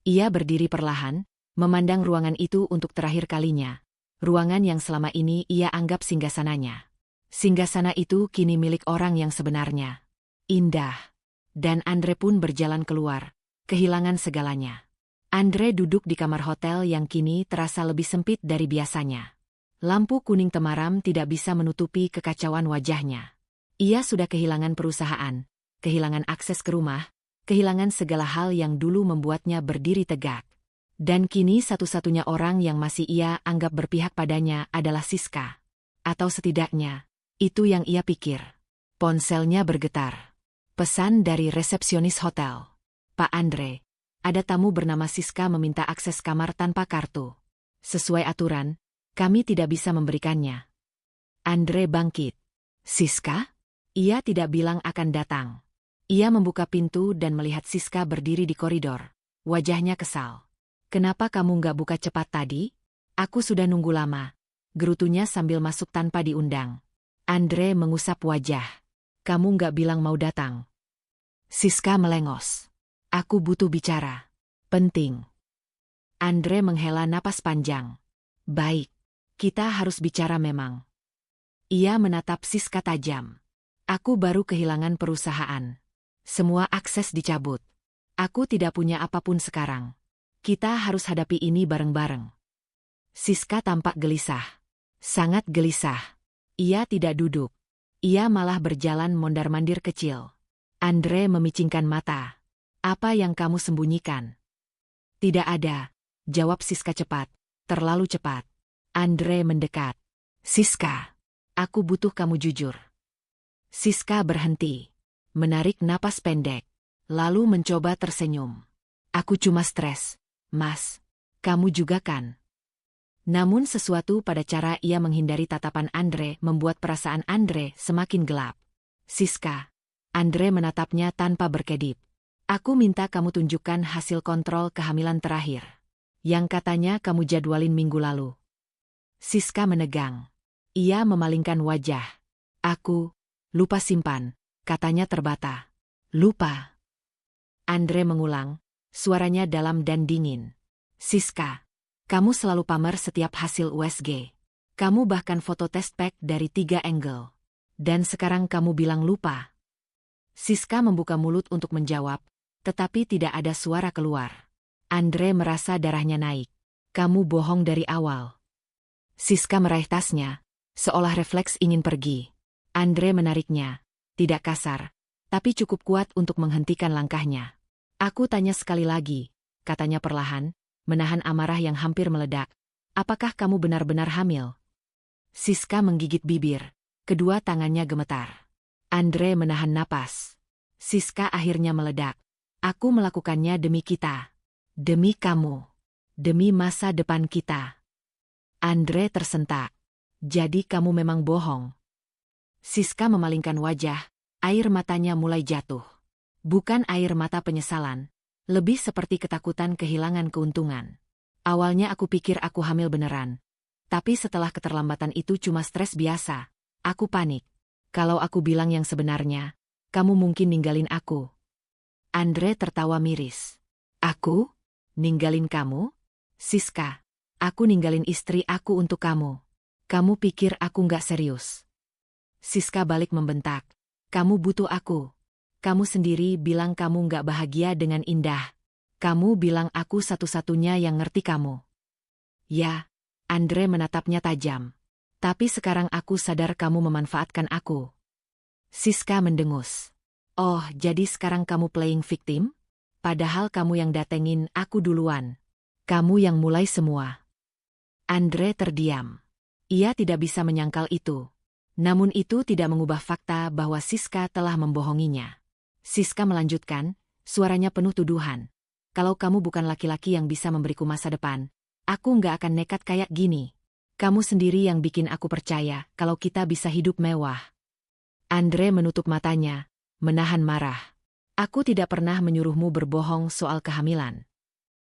Ia berdiri perlahan, memandang ruangan itu untuk terakhir kalinya. Ruangan yang selama ini ia anggap singgasananya. Singgasana itu kini milik orang yang sebenarnya. Indah. Dan Andre pun berjalan keluar, kehilangan segalanya. Andre duduk di kamar hotel yang kini terasa lebih sempit dari biasanya. Lampu kuning temaram tidak bisa menutupi kekacauan wajahnya. Ia sudah kehilangan perusahaan, kehilangan akses ke rumah, kehilangan segala hal yang dulu membuatnya berdiri tegak. Dan kini satu-satunya orang yang masih ia anggap berpihak padanya adalah Siska. Atau setidaknya, itu yang ia pikir. Ponselnya bergetar. Pesan dari resepsionis hotel. Pak Andre, ada tamu bernama Siska meminta akses kamar tanpa kartu. Sesuai aturan, kami tidak bisa memberikannya. Andre bangkit. Siska? Ia tidak bilang akan datang. Ia membuka pintu dan melihat Siska berdiri di koridor. Wajahnya kesal. Kenapa kamu nggak buka cepat tadi? Aku sudah nunggu lama. Gerutunya sambil masuk tanpa diundang. Andre mengusap wajah. Kamu nggak bilang mau datang. Siska melengos. Aku butuh bicara. Penting. Andre menghela napas panjang. Baik. Kita harus bicara memang. Ia menatap Siska tajam. Aku baru kehilangan perusahaan. Semua akses dicabut. Aku tidak punya apapun sekarang. Kita harus hadapi ini bareng-bareng. Siska tampak gelisah. Sangat gelisah. Ia tidak duduk. Ia malah berjalan mondar-mandir kecil. Andre memicingkan mata. Apa yang kamu sembunyikan? Tidak ada, jawab Siska cepat. Terlalu cepat. Andre mendekat. Siska, aku butuh kamu jujur. Siska berhenti. Menarik napas pendek, lalu mencoba tersenyum. Aku cuma stres, Mas. Kamu juga kan? Namun sesuatu pada cara ia menghindari tatapan Andre membuat perasaan Andre semakin gelap. Siska. Andre menatapnya tanpa berkedip. Aku minta kamu tunjukkan hasil kontrol kehamilan terakhir. Yang katanya kamu jadwalin minggu lalu. Siska menegang. Ia memalingkan wajah. Aku lupa simpan. Katanya terbata. Lupa. Andre mengulang, suaranya dalam dan dingin. Siska, kamu selalu pamer setiap hasil USG. Kamu bahkan foto test pack dari 3 angle. Dan sekarang kamu bilang lupa. Siska membuka mulut untuk menjawab, tetapi tidak ada suara keluar. Andre merasa darahnya naik. Kamu bohong dari awal. Siska meraih tasnya, seolah refleks ingin pergi. Andre menariknya, tidak kasar, tapi cukup kuat untuk menghentikan langkahnya. Aku tanya sekali lagi, katanya perlahan, menahan amarah yang hampir meledak. Apakah kamu benar-benar hamil? Siska menggigit bibir, kedua tangannya gemetar. Andre menahan napas. Siska akhirnya meledak. Aku melakukannya demi kita. Demi kamu. Demi masa depan kita. Andre tersentak. Jadi kamu memang bohong. Siska memalingkan wajah, air matanya mulai jatuh. Bukan air mata penyesalan, lebih seperti ketakutan kehilangan keuntungan. Awalnya aku pikir aku hamil beneran. Tapi setelah keterlambatan itu cuma stres biasa, aku panik. Kalau aku bilang yang sebenarnya, kamu mungkin ninggalin aku. Andre tertawa miris. Aku? Ninggalin kamu? Siska, aku ninggalin istri aku untuk kamu. Kamu pikir aku nggak serius? Siska balik membentak. Kamu butuh aku. Kamu sendiri bilang kamu nggak bahagia dengan Indah. Kamu bilang aku satu-satunya yang ngerti kamu. Ya, Andre menatapnya tajam. Tapi sekarang aku sadar kamu memanfaatkan aku. Siska mendengus. Oh, jadi sekarang kamu playing victim? Padahal kamu yang datengin aku duluan. Kamu yang mulai semua. Andre terdiam. Ia tidak bisa menyangkal itu. Namun itu tidak mengubah fakta bahwa Siska telah membohonginya. Siska melanjutkan, suaranya penuh tuduhan. Kalau kamu bukan laki-laki yang bisa memberiku masa depan, aku nggak akan nekat kayak gini. Kamu sendiri yang bikin aku percaya kalau kita bisa hidup mewah. Andre menutup matanya, menahan marah. Aku tidak pernah menyuruhmu berbohong soal kehamilan.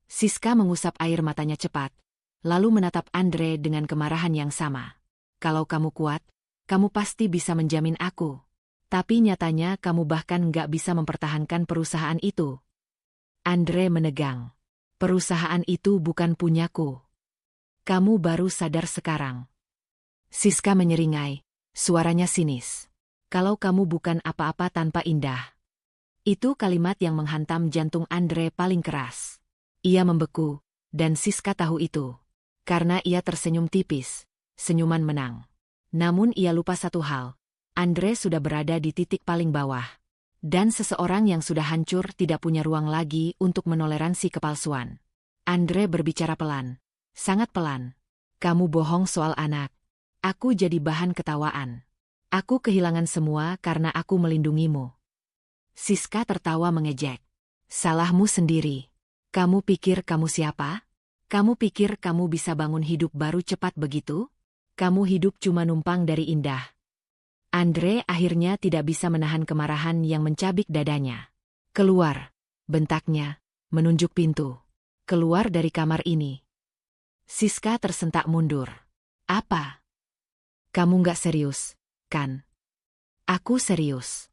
Siska mengusap air matanya cepat, lalu menatap Andre dengan kemarahan yang sama. Kalau kamu kuat, kamu pasti bisa menjamin aku. Tapi nyatanya kamu bahkan nggak bisa mempertahankan perusahaan itu. Andre menegang. Perusahaan itu bukan punyaku. Kamu baru sadar sekarang. Siska menyeringai, suaranya sinis. Kalau kamu bukan apa-apa tanpa Indah. Itu kalimat yang menghantam jantung Andre paling keras. Ia membeku, dan Siska tahu itu. Karena ia tersenyum tipis, senyuman menang. Namun ia lupa satu hal, Andre sudah berada di titik paling bawah. Dan seseorang yang sudah hancur tidak punya ruang lagi untuk menoleransi kepalsuan. Andre berbicara pelan. Sangat pelan. Kamu bohong soal anak. Aku jadi bahan ketawaan. Aku kehilangan semua karena aku melindungimu. Siska tertawa mengejek. Salahmu sendiri. Kamu pikir kamu siapa? Kamu pikir kamu bisa bangun hidup baru cepat begitu? Kamu hidup cuma numpang dari Indah. Andre akhirnya tidak bisa menahan kemarahan yang mencabik dadanya. Keluar, bentaknya, menunjuk pintu. Keluar dari kamar ini. Siska tersentak mundur. Apa? Kamu nggak serius, kan? Aku serius.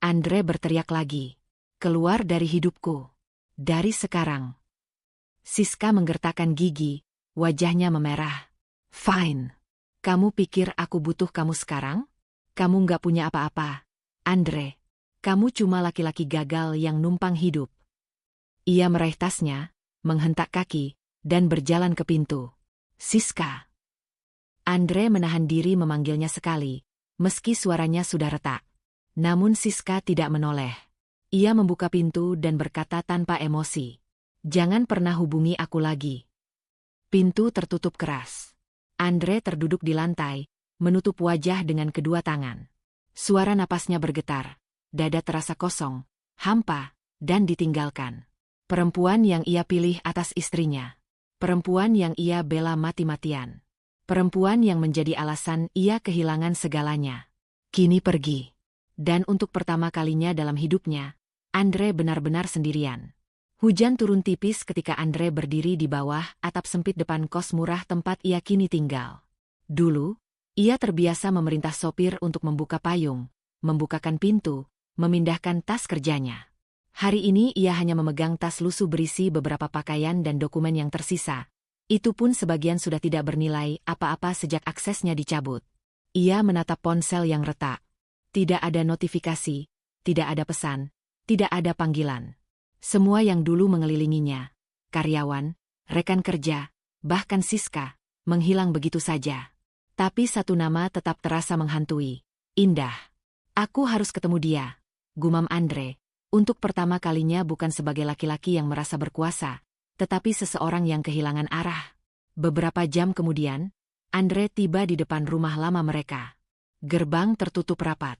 Andre berteriak lagi. Keluar dari hidupku. Dari sekarang. Siska menggertakkan gigi, wajahnya memerah. Fine. Kamu pikir aku butuh kamu sekarang? Kamu nggak punya apa-apa. Andre, kamu cuma laki-laki gagal yang numpang hidup. Ia meraih tasnya, menghentak kaki, dan berjalan ke pintu. Siska. Andre menahan diri memanggilnya sekali, meski suaranya sudah retak. Namun Siska tidak menoleh. Ia membuka pintu dan berkata tanpa emosi. Jangan pernah hubungi aku lagi. Pintu tertutup keras. Andre terduduk di lantai, menutup wajah dengan kedua tangan. Suara napasnya bergetar, dada terasa kosong, hampa, dan ditinggalkan. Perempuan yang ia pilih atas istrinya. Perempuan yang ia bela mati-matian. Perempuan yang menjadi alasan ia kehilangan segalanya. Kini pergi. Dan untuk pertama kalinya dalam hidupnya, Andre benar-benar sendirian. Hujan turun tipis ketika Andre berdiri di bawah atap sempit depan kos murah tempat ia kini tinggal. Dulu, ia terbiasa memerintah sopir untuk membuka payung, membukakan pintu, memindahkan tas kerjanya. Hari ini ia hanya memegang tas lusuh berisi beberapa pakaian dan dokumen yang tersisa. Itu pun sebagian sudah tidak bernilai apa-apa sejak aksesnya dicabut. Ia menatap ponsel yang retak. Tidak ada notifikasi, tidak ada pesan, tidak ada panggilan. Semua yang dulu mengelilinginya, karyawan, rekan kerja, bahkan Siska, menghilang begitu saja. Tapi satu nama tetap terasa menghantui. Indah. Aku harus ketemu dia, gumam Andre. Untuk pertama kalinya bukan sebagai laki-laki yang merasa berkuasa, tetapi seseorang yang kehilangan arah. Beberapa jam kemudian, Andre tiba di depan rumah lama mereka. Gerbang tertutup rapat.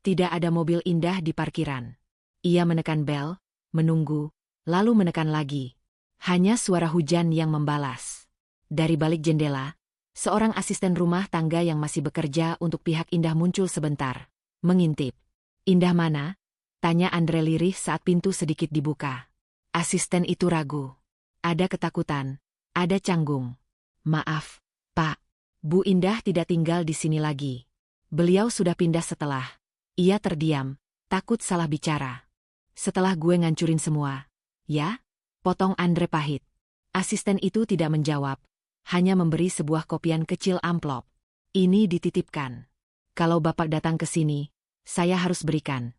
Tidak ada mobil Indah di parkiran. Ia menekan bel, menunggu, lalu menekan lagi. Hanya suara hujan yang membalas. Dari balik jendela, seorang asisten rumah tangga yang masih bekerja untuk pihak Indah muncul sebentar, mengintip. Indah mana? Tanya Andre lirih saat pintu sedikit dibuka. Asisten itu ragu. Ada ketakutan, ada canggung. Maaf, Pak. Bu Indah tidak tinggal di sini lagi. Beliau sudah pindah setelah. Ia terdiam, takut salah bicara. Setelah gue ngancurin semua. Ya? Potong Andre pahit. Asisten itu tidak menjawab. Hanya memberi sebuah kopian kecil amplop. Ini dititipkan. Kalau Bapak datang ke sini, saya harus berikan.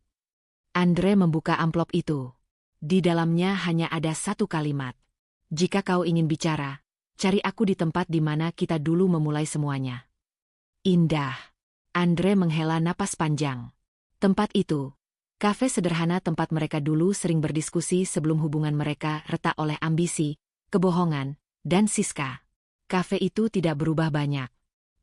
Andre membuka amplop itu. Di dalamnya hanya ada satu kalimat. Jika kau ingin bicara, cari aku di tempat di mana kita dulu memulai semuanya. Indah. Andre menghela napas panjang. Tempat itu, kafe sederhana tempat mereka dulu sering berdiskusi sebelum hubungan mereka retak oleh ambisi, kebohongan, dan Siska. Kafe itu tidak berubah banyak.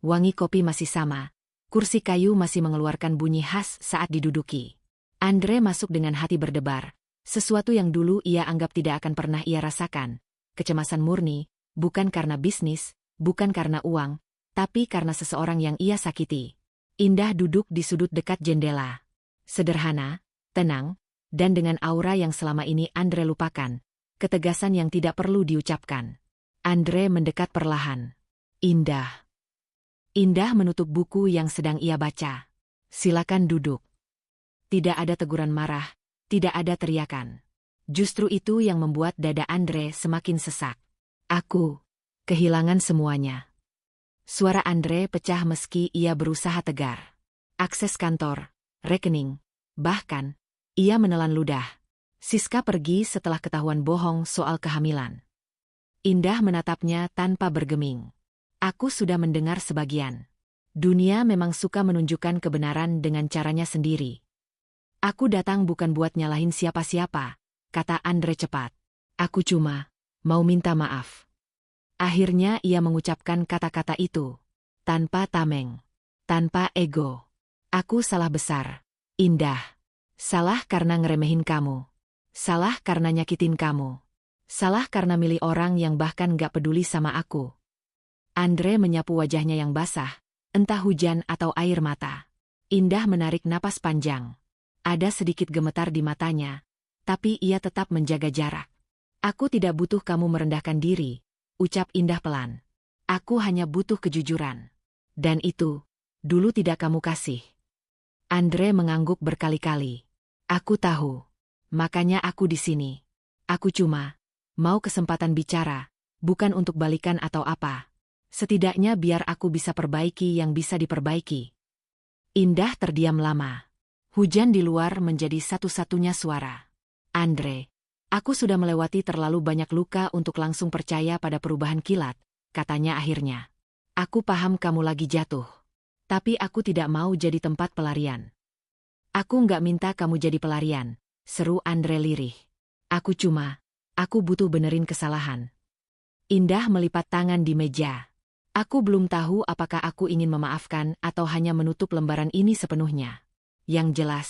Wangi kopi masih sama. Kursi kayu masih mengeluarkan bunyi khas saat diduduki. Andre masuk dengan hati berdebar. Sesuatu yang dulu ia anggap tidak akan pernah ia rasakan. Kecemasan murni, bukan karena bisnis, bukan karena uang, tapi karena seseorang yang ia sakiti. Indah duduk di sudut dekat jendela. Sederhana, tenang, dan dengan aura yang selama ini Andre lupakan. Ketegasan yang tidak perlu diucapkan. Andre mendekat perlahan. Indah. Indah menutup buku yang sedang ia baca. Silakan duduk. Tidak ada teguran marah, tidak ada teriakan. Justru itu yang membuat dada Andre semakin sesak. Aku kehilangan semuanya. Suara Andre pecah meski ia berusaha tegar. Akses kantor, rekening, bahkan, ia menelan ludah. Siska pergi setelah ketahuan bohong soal kehamilan. Indah menatapnya tanpa bergeming. Aku sudah mendengar sebagian. Dunia memang suka menunjukkan kebenaran dengan caranya sendiri. Aku datang bukan buat nyalahin siapa-siapa, kata Andre cepat. Aku cuma mau minta maaf. Akhirnya ia mengucapkan kata-kata itu. Tanpa tameng. Tanpa ego. Aku salah besar. Indah. Salah karena ngeremehin kamu. Salah karena nyakitin kamu. Salah karena milih orang yang bahkan gak peduli sama aku. Andre menyapu wajahnya yang basah, entah hujan atau air mata. Indah menarik napas panjang. Ada sedikit gemetar di matanya, tapi ia tetap menjaga jarak. Aku tidak butuh kamu merendahkan diri, ucap Indah pelan. Aku hanya butuh kejujuran. Dan itu, dulu tidak kamu kasih. Andre mengangguk berkali-kali. Aku tahu. Makanya aku di sini. Aku cuma mau kesempatan bicara, bukan untuk balikan atau apa. Setidaknya biar aku bisa perbaiki yang bisa diperbaiki. Indah terdiam lama. Hujan di luar menjadi satu-satunya suara. Andre, aku sudah melewati terlalu banyak luka untuk langsung percaya pada perubahan kilat, katanya akhirnya. Aku paham kamu lagi jatuh. Tapi aku tidak mau jadi tempat pelarian. Aku nggak minta kamu jadi pelarian, seru Andre lirih. Aku butuh benerin kesalahan. Indah melipat tangan di meja. Aku belum tahu apakah aku ingin memaafkan atau hanya menutup lembaran ini sepenuhnya. Yang jelas,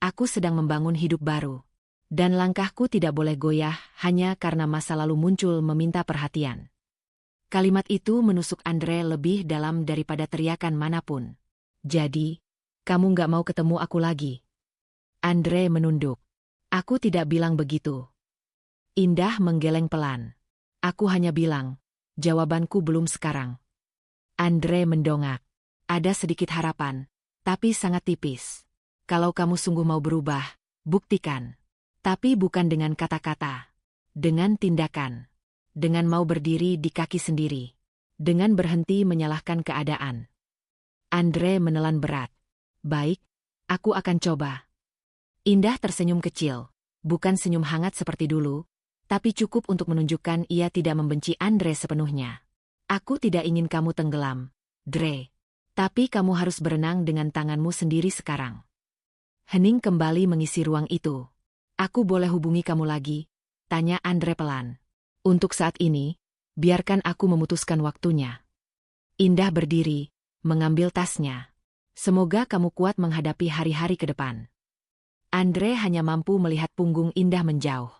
aku sedang membangun hidup baru. Dan langkahku tidak boleh goyah hanya karena masa lalu muncul meminta perhatian. Kalimat itu menusuk Andre lebih dalam daripada teriakan manapun. Jadi, kamu nggak mau ketemu aku lagi? Andre menunduk. Aku tidak bilang begitu. Indah menggeleng pelan. Aku hanya bilang, jawabanku belum sekarang. Andre mendongak. Ada sedikit harapan, tapi sangat tipis. Kalau kamu sungguh mau berubah, buktikan. Tapi bukan dengan kata-kata. Dengan tindakan. Dengan mau berdiri di kaki sendiri. Dengan berhenti menyalahkan keadaan. Andre menelan berat. Baik, aku akan coba. Indah tersenyum kecil, bukan senyum hangat seperti dulu, tapi cukup untuk menunjukkan ia tidak membenci Andre sepenuhnya. Aku tidak ingin kamu tenggelam, Dre. Tapi kamu harus berenang dengan tanganmu sendiri sekarang. Hening kembali mengisi ruang itu. Aku boleh hubungi kamu lagi? Tanya Andre pelan. Untuk saat ini, biarkan aku memutuskan waktunya. Indah berdiri, mengambil tasnya. Semoga kamu kuat menghadapi hari-hari ke depan. Andre hanya mampu melihat punggung Indah menjauh.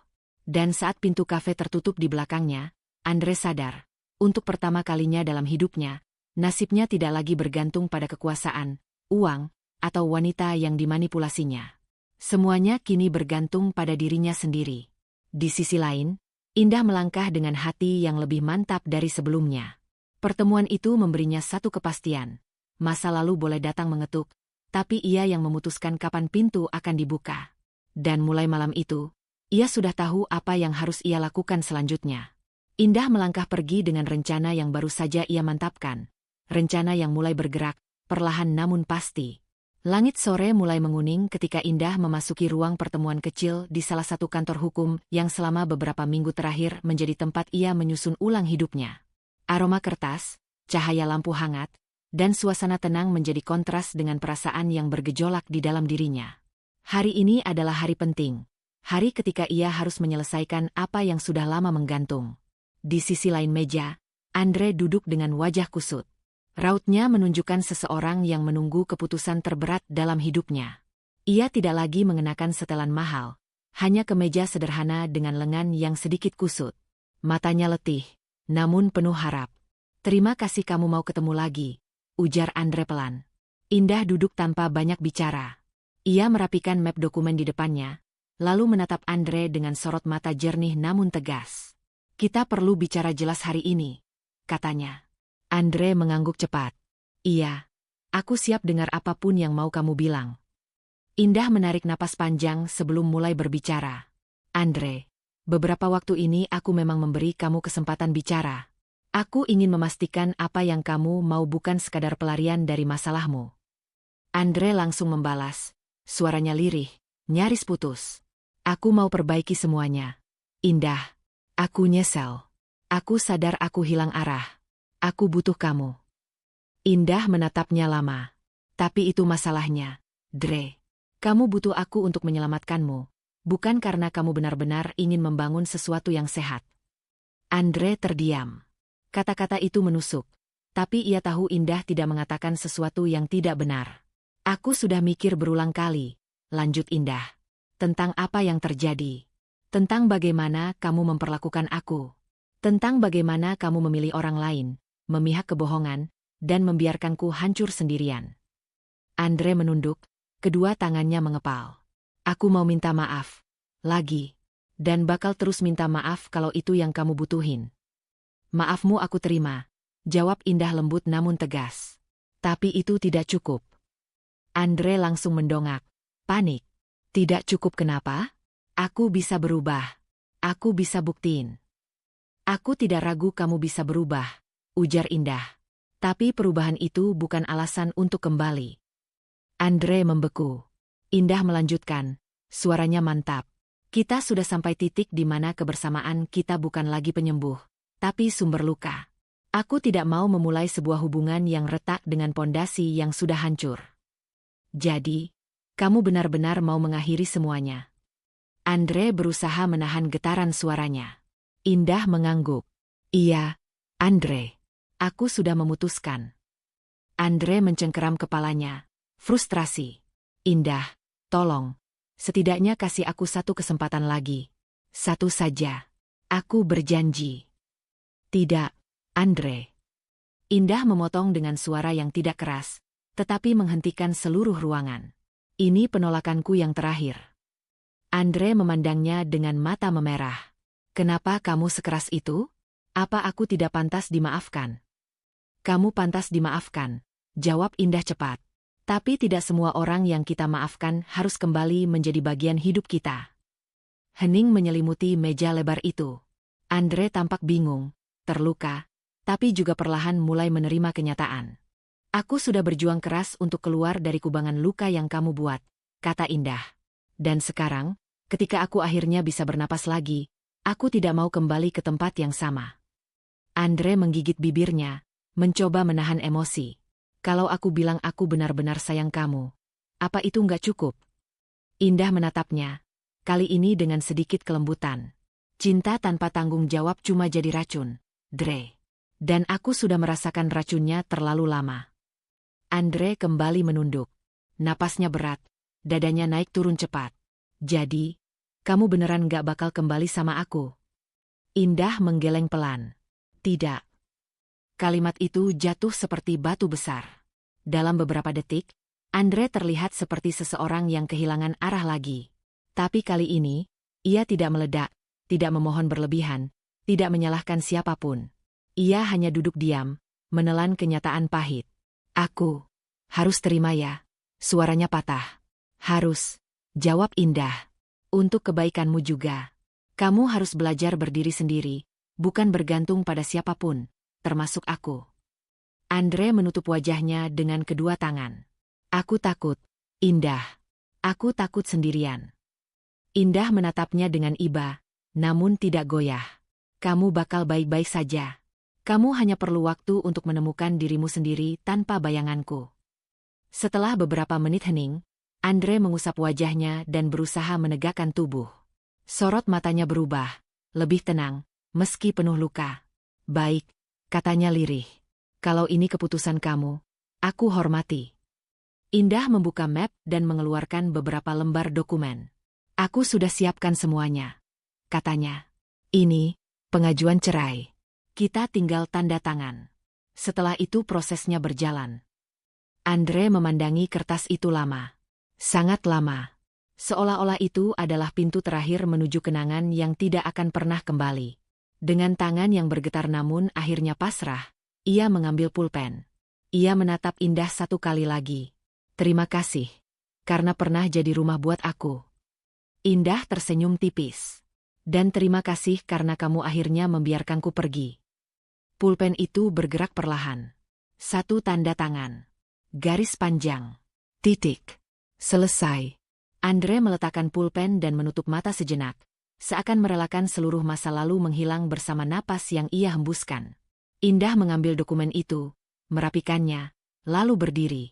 Dan saat pintu kafe tertutup di belakangnya, Andre sadar. Untuk pertama kalinya dalam hidupnya, nasibnya tidak lagi bergantung pada kekuasaan, uang, atau wanita yang dimanipulasinya. Semuanya kini bergantung pada dirinya sendiri. Di sisi lain, Indah melangkah dengan hati yang lebih mantap dari sebelumnya. Pertemuan itu memberinya satu kepastian. Masa lalu boleh datang mengetuk, tapi ia yang memutuskan kapan pintu akan dibuka. Dan mulai malam itu, ia sudah tahu apa yang harus ia lakukan selanjutnya. Indah melangkah pergi dengan rencana yang baru saja ia mantapkan. Rencana yang mulai bergerak, perlahan namun pasti. Langit sore mulai menguning ketika Indah memasuki ruang pertemuan kecil di salah satu kantor hukum yang selama beberapa minggu terakhir menjadi tempat ia menyusun ulang hidupnya. Aroma kertas, cahaya lampu hangat, dan suasana tenang menjadi kontras dengan perasaan yang bergejolak di dalam dirinya. Hari ini adalah hari penting. Hari ketika ia harus menyelesaikan apa yang sudah lama menggantung. Di sisi lain meja, Andre duduk dengan wajah kusut. Rautnya menunjukkan seseorang yang menunggu keputusan terberat dalam hidupnya. Ia tidak lagi mengenakan setelan mahal, hanya kemeja sederhana dengan lengan yang sedikit kusut. Matanya letih, namun penuh harap. Terima kasih kamu mau ketemu lagi, ujar Andre pelan. Indah duduk tanpa banyak bicara. Ia merapikan map dokumen di depannya, lalu menatap Andre dengan sorot mata jernih namun tegas. Kita perlu bicara jelas hari ini, katanya. Andre mengangguk cepat. Iya, aku siap dengar apapun yang mau kamu bilang. Indah menarik napas panjang sebelum mulai berbicara. Andre, beberapa waktu ini aku memang memberi kamu kesempatan bicara. Aku ingin memastikan apa yang kamu mau bukan sekadar pelarian dari masalahmu. Andre langsung membalas, suaranya lirih, nyaris putus. Aku mau perbaiki semuanya. Indah, aku nyesel. Aku sadar aku hilang arah. Aku butuh kamu. Indah menatapnya lama. Tapi itu masalahnya, Dre. Kamu butuh aku untuk menyelamatkanmu, bukan karena kamu benar-benar ingin membangun sesuatu yang sehat. Andre terdiam. Kata-kata itu menusuk. Tapi ia tahu Indah tidak mengatakan sesuatu yang tidak benar. Aku sudah mikir berulang kali, lanjut Indah. Tentang apa yang terjadi. Tentang bagaimana kamu memperlakukan aku. Tentang bagaimana kamu memilih orang lain, memihak kebohongan, dan membiarkanku hancur sendirian. Andre menunduk, kedua tangannya mengepal. Aku mau minta maaf. Lagi. Dan bakal terus minta maaf kalau itu yang kamu butuhin. Maafmu aku terima, jawab Indah lembut namun tegas. Tapi itu tidak cukup. Andre langsung mendongak, panik. Tidak cukup kenapa? Aku bisa berubah. Aku bisa buktiin. Aku tidak ragu kamu bisa berubah, ujar Indah. Tapi perubahan itu bukan alasan untuk kembali. Andre membeku. Indah melanjutkan, suaranya mantap. Kita sudah sampai titik di mana kebersamaan kita bukan lagi penyembuh, tapi sumber luka. Aku tidak mau memulai sebuah hubungan yang retak dengan pondasi yang sudah hancur. Jadi, kamu benar-benar mau mengakhiri semuanya. Andre berusaha menahan getaran suaranya. Indah mengangguk. Iya, Andre. Aku sudah memutuskan. Andre mencengkeram kepalanya. Frustrasi. Indah, tolong. Setidaknya kasih aku satu kesempatan lagi. Satu saja. Aku berjanji. Tidak, Andre. Indah memotong dengan suara yang tidak keras, tetapi menghentikan seluruh ruangan. Ini penolakanku yang terakhir. Andre memandangnya dengan mata memerah. Kenapa kamu sekeras itu? Apa aku tidak pantas dimaafkan? Kamu pantas dimaafkan, jawab Indah cepat. Tapi tidak semua orang yang kita maafkan harus kembali menjadi bagian hidup kita. Hening menyelimuti meja lebar itu. Andre tampak bingung, terluka, tapi juga perlahan mulai menerima kenyataan. Aku sudah berjuang keras untuk keluar dari kubangan luka yang kamu buat, kata Indah. Dan sekarang, ketika aku akhirnya bisa bernapas lagi, aku tidak mau kembali ke tempat yang sama. Andre menggigit bibirnya, mencoba menahan emosi. Kalau aku bilang aku benar-benar sayang kamu, apa itu nggak cukup? Indah menatapnya, kali ini dengan sedikit kelembutan. Cinta tanpa tanggung jawab cuma jadi racun, Dre. Dan aku sudah merasakan racunnya terlalu lama. Andre kembali menunduk. Napasnya berat, dadanya naik turun cepat. Jadi, kamu beneran gak bakal kembali sama aku? Indah menggeleng pelan. Tidak. Kalimat itu jatuh seperti batu besar. Dalam beberapa detik, Andre terlihat seperti seseorang yang kehilangan arah lagi. Tapi kali ini, ia tidak meledak, tidak memohon berlebihan, tidak menyalahkan siapapun. Ia hanya duduk diam, menelan kenyataan pahit. Aku harus terima ya. Suaranya patah. Harus, jawab Indah. Untuk kebaikanmu juga. Kamu harus belajar berdiri sendiri, bukan bergantung pada siapapun, termasuk aku. Andre menutup wajahnya dengan kedua tangan. Aku takut, Indah. Aku takut sendirian. Indah menatapnya dengan iba, namun tidak goyah. Kamu bakal baik-baik saja. Kamu hanya perlu waktu untuk menemukan dirimu sendiri tanpa bayanganku. Setelah beberapa menit hening, Andre mengusap wajahnya dan berusaha menegakkan tubuh. Sorot matanya berubah, lebih tenang, meski penuh luka. Baik, katanya lirih. Kalau ini keputusan kamu, aku hormati. Indah membuka map dan mengeluarkan beberapa lembar dokumen. Aku sudah siapkan semuanya, katanya. Ini, pengajuan cerai. Kita tinggal tanda tangan. Setelah itu prosesnya berjalan. Andre memandangi kertas itu lama. Sangat lama. Seolah-olah itu adalah pintu terakhir menuju kenangan yang tidak akan pernah kembali. Dengan tangan yang bergetar namun akhirnya pasrah, ia mengambil pulpen. Ia menatap Indah satu kali lagi. Terima kasih, karena pernah jadi rumah buat aku. Indah tersenyum tipis. Dan terima kasih karena kamu akhirnya membiarkanku pergi. Pulpen itu bergerak perlahan. Satu tanda tangan. Garis panjang. Titik. Selesai. Andre meletakkan pulpen dan menutup mata sejenak, seakan merelakan seluruh masa lalu menghilang bersama napas yang ia hembuskan. Indah mengambil dokumen itu, merapikannya, lalu berdiri.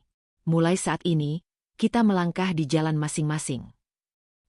Mulai saat ini, kita melangkah di jalan masing-masing.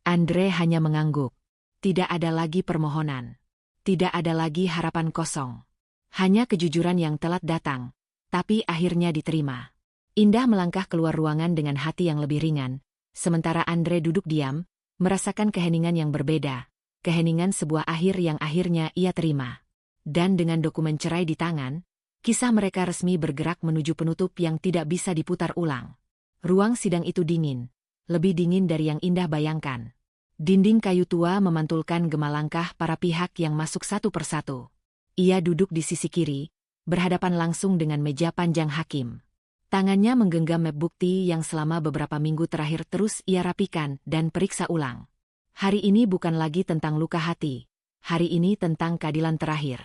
Andre hanya mengangguk. Tidak ada lagi permohonan. Tidak ada lagi harapan kosong. Hanya kejujuran yang telat datang, tapi akhirnya diterima. Indah melangkah keluar ruangan dengan hati yang lebih ringan, sementara Andre duduk diam, merasakan keheningan yang berbeda, keheningan sebuah akhir yang akhirnya ia terima. Dan dengan dokumen cerai di tangan, kisah mereka resmi bergerak menuju penutup yang tidak bisa diputar ulang. Ruang sidang itu dingin, lebih dingin dari yang Indah bayangkan. Dinding kayu tua memantulkan gema langkah para pihak yang masuk satu persatu. Ia duduk di sisi kiri, berhadapan langsung dengan meja panjang hakim. Tangannya menggenggam map bukti yang selama beberapa minggu terakhir terus ia rapikan dan periksa ulang. Hari ini bukan lagi tentang luka hati. Hari ini tentang keadilan terakhir.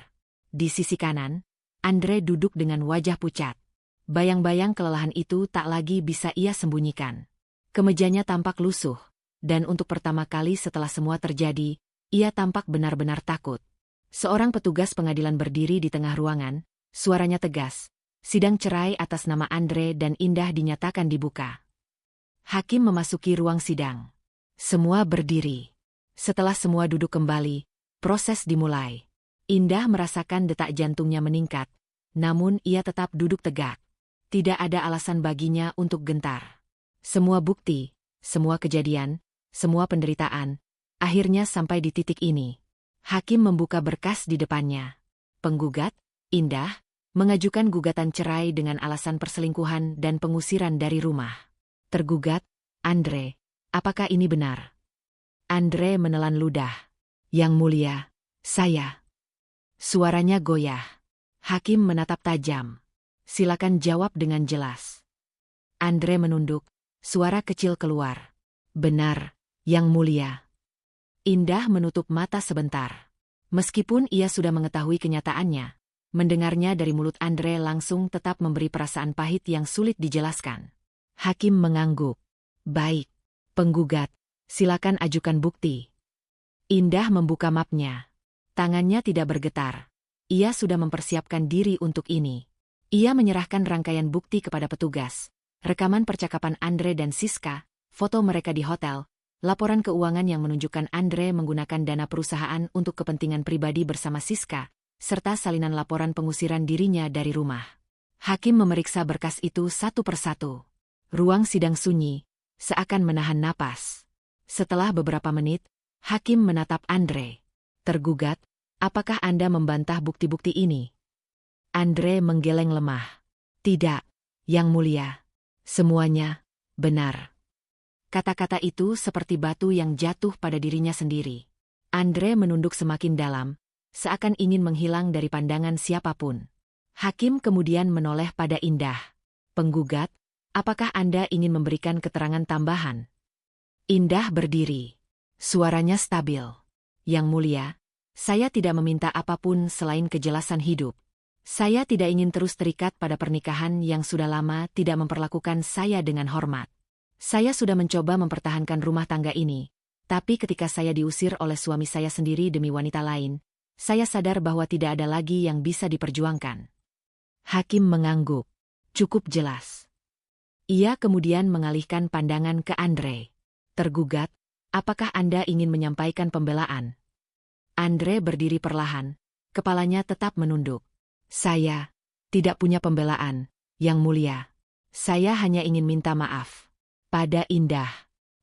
Di sisi kanan, Andre duduk dengan wajah pucat. Bayang-bayang kelelahan itu tak lagi bisa ia sembunyikan. Kemejanya tampak lusuh, dan untuk pertama kali setelah semua terjadi, ia tampak benar-benar takut. Seorang petugas pengadilan berdiri di tengah ruangan, suaranya tegas. Sidang cerai atas nama Andre dan Indah dinyatakan dibuka. Hakim memasuki ruang sidang. Semua berdiri. Setelah semua duduk kembali, proses dimulai. Indah merasakan detak jantungnya meningkat, namun ia tetap duduk tegak. Tidak ada alasan baginya untuk gentar. Semua bukti, semua kejadian, semua penderitaan, akhirnya sampai di titik ini. Hakim membuka berkas di depannya. Penggugat, Indah, mengajukan gugatan cerai dengan alasan perselingkuhan dan pengusiran dari rumah. Tergugat, Andre, apakah ini benar? Andre menelan ludah. Yang mulia, saya. Suaranya goyah. Hakim menatap tajam. Silakan jawab dengan jelas. Andre menunduk, suara kecil keluar. Benar, yang mulia. Indah menutup mata sebentar. Meskipun ia sudah mengetahui kenyataannya, mendengarnya dari mulut Andre langsung tetap memberi perasaan pahit yang sulit dijelaskan. Hakim mengangguk. Baik, penggugat, Silakan ajukan bukti. Indah membuka mapnya. Tangannya tidak bergetar. Ia sudah mempersiapkan diri untuk ini. Ia menyerahkan rangkaian bukti kepada petugas. Rekaman percakapan Andre dan Siska, foto mereka di hotel, laporan keuangan yang menunjukkan Andre menggunakan dana perusahaan untuk kepentingan pribadi bersama Siska, serta salinan laporan pengusiran dirinya dari rumah. Hakim memeriksa berkas itu satu persatu. Ruang sidang sunyi, seakan menahan napas. Setelah beberapa menit, Hakim menatap Andre. Tergugat, apakah Anda membantah bukti-bukti ini? Andre menggeleng lemah. Tidak, Yang Mulia. Semuanya benar. Kata-kata itu seperti batu yang jatuh pada dirinya sendiri. Andre menunduk semakin dalam, seakan ingin menghilang dari pandangan siapapun. Hakim kemudian menoleh pada Indah. Penggugat, apakah Anda ingin memberikan keterangan tambahan? Indah berdiri. Suaranya stabil. Yang Mulia, saya tidak meminta apapun selain kejelasan hidup. Saya tidak ingin terus terikat pada pernikahan yang sudah lama tidak memperlakukan saya dengan hormat. Saya sudah mencoba mempertahankan rumah tangga ini, tapi ketika saya diusir oleh suami saya sendiri demi wanita lain, saya sadar bahwa tidak ada lagi yang bisa diperjuangkan. Hakim mengangguk. Cukup jelas. Ia kemudian mengalihkan pandangan ke Andre. Tergugat, apakah Anda ingin menyampaikan pembelaan? Andre berdiri perlahan, kepalanya tetap menunduk. Saya tidak punya pembelaan, Yang Mulia. Saya hanya ingin minta maaf pada Indah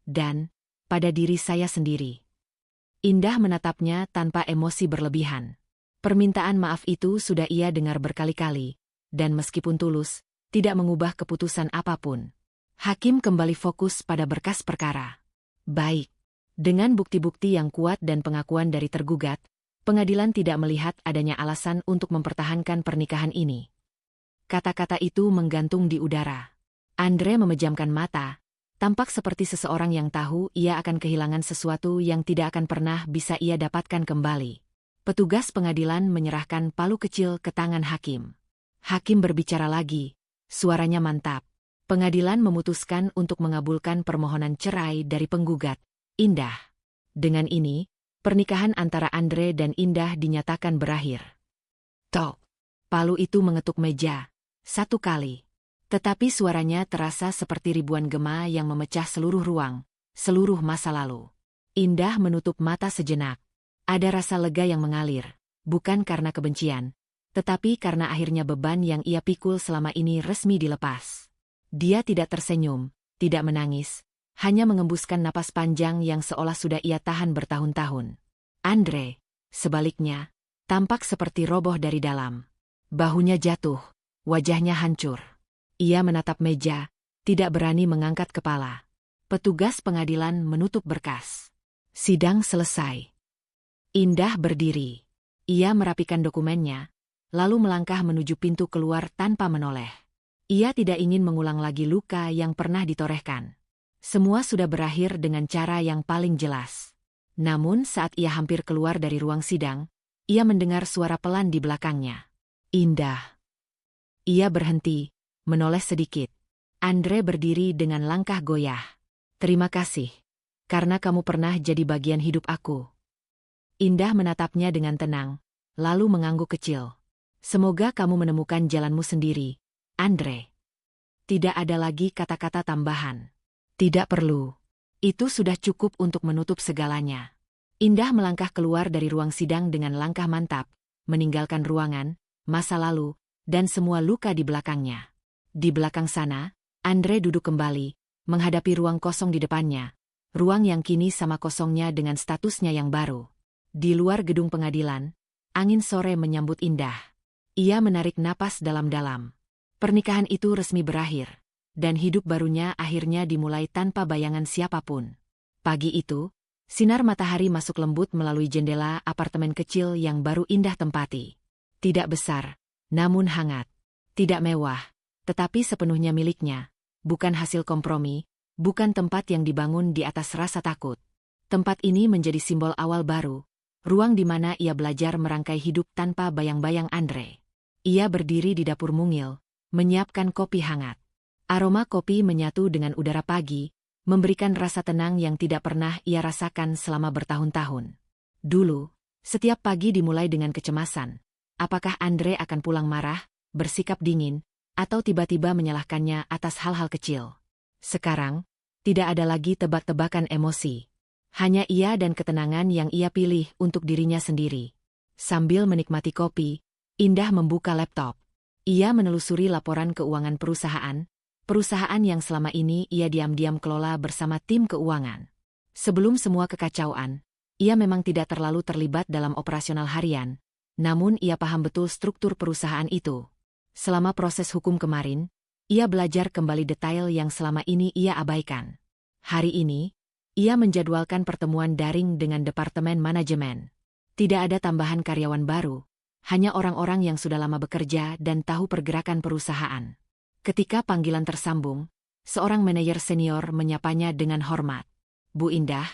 dan pada diri saya sendiri. Indah menatapnya tanpa emosi berlebihan. Permintaan maaf itu sudah ia dengar berkali-kali, dan meskipun tulus, tidak mengubah keputusan apapun. Hakim kembali fokus pada berkas perkara. Baik. Dengan bukti-bukti yang kuat dan pengakuan dari tergugat, pengadilan tidak melihat adanya alasan untuk mempertahankan pernikahan ini. Kata-kata itu menggantung di udara. Andre memejamkan mata, tampak seperti seseorang yang tahu ia akan kehilangan sesuatu yang tidak akan pernah bisa ia dapatkan kembali. Petugas pengadilan menyerahkan palu kecil ke tangan hakim. Hakim berbicara lagi, suaranya mantap. Pengadilan memutuskan untuk mengabulkan permohonan cerai dari penggugat, Indah. Dengan ini, pernikahan antara Andre dan Indah dinyatakan berakhir. Tok. Palu itu mengetuk meja. Satu kali. Tetapi suaranya terasa seperti ribuan gema yang memecah seluruh ruang, seluruh masa lalu. Indah menutup mata sejenak. Ada rasa lega yang mengalir, bukan karena kebencian, tetapi karena akhirnya beban yang ia pikul selama ini resmi dilepas. Dia tidak tersenyum, tidak menangis, hanya mengembuskan napas panjang yang seolah sudah ia tahan bertahun-tahun. Andre, sebaliknya, tampak seperti roboh dari dalam. Bahunya jatuh, wajahnya hancur. Ia menatap meja, tidak berani mengangkat kepala. Petugas pengadilan menutup berkas. Sidang selesai. Indah berdiri. Ia merapikan dokumennya, lalu melangkah menuju pintu keluar tanpa menoleh. Ia tidak ingin mengulang lagi luka yang pernah ditorehkan. Semua sudah berakhir dengan cara yang paling jelas. Namun saat ia hampir keluar dari ruang sidang, ia mendengar suara pelan di belakangnya. Indah. Ia berhenti, menoleh sedikit. Andre berdiri dengan langkah goyah. Terima kasih, karena kamu pernah jadi bagian hidup aku. Indah menatapnya dengan tenang, lalu mengangguk kecil. Semoga kamu menemukan jalanmu sendiri, Andre. Tidak ada lagi kata-kata tambahan. Tidak perlu. Itu sudah cukup untuk menutup segalanya. Indah melangkah keluar dari ruang sidang dengan langkah mantap, meninggalkan ruangan, masa lalu, dan semua luka di belakangnya. Di belakang sana, Andre duduk kembali, menghadapi ruang kosong di depannya. Ruang yang kini sama kosongnya dengan statusnya yang baru. Di luar gedung pengadilan, angin sore menyambut Indah. Ia menarik napas dalam-dalam. Pernikahan itu resmi berakhir. Dan hidup barunya akhirnya dimulai tanpa bayangan siapapun. Pagi itu, sinar matahari masuk lembut melalui jendela apartemen kecil yang baru Indah tempati. Tidak besar, namun hangat. Tidak mewah, tetapi sepenuhnya miliknya. Bukan hasil kompromi, bukan tempat yang dibangun di atas rasa takut. Tempat ini menjadi simbol awal baru, ruang di mana ia belajar merangkai hidup tanpa bayang-bayang Andre. Ia berdiri di dapur mungil, menyiapkan kopi hangat. Aroma kopi menyatu dengan udara pagi, memberikan rasa tenang yang tidak pernah ia rasakan selama bertahun-tahun. Dulu, setiap pagi dimulai dengan kecemasan. Apakah Andre akan pulang marah, bersikap dingin, atau tiba-tiba menyalahkannya atas hal-hal kecil? Sekarang, tidak ada lagi tebak-tebakan emosi. Hanya ia dan ketenangan yang ia pilih untuk dirinya sendiri. Sambil menikmati kopi, Indah membuka laptop. Ia menelusuri laporan keuangan perusahaan yang selama ini ia diam-diam kelola bersama tim keuangan. Sebelum semua kekacauan, ia memang tidak terlalu terlibat dalam operasional harian, namun ia paham betul struktur perusahaan itu. Selama proses hukum kemarin, ia belajar kembali detail yang selama ini ia abaikan. Hari ini, ia menjadwalkan pertemuan daring dengan Departemen Manajemen. Tidak ada tambahan karyawan baru, hanya orang-orang yang sudah lama bekerja dan tahu pergerakan perusahaan. Ketika panggilan tersambung, seorang manajer senior menyapanya dengan hormat. Bu Indah,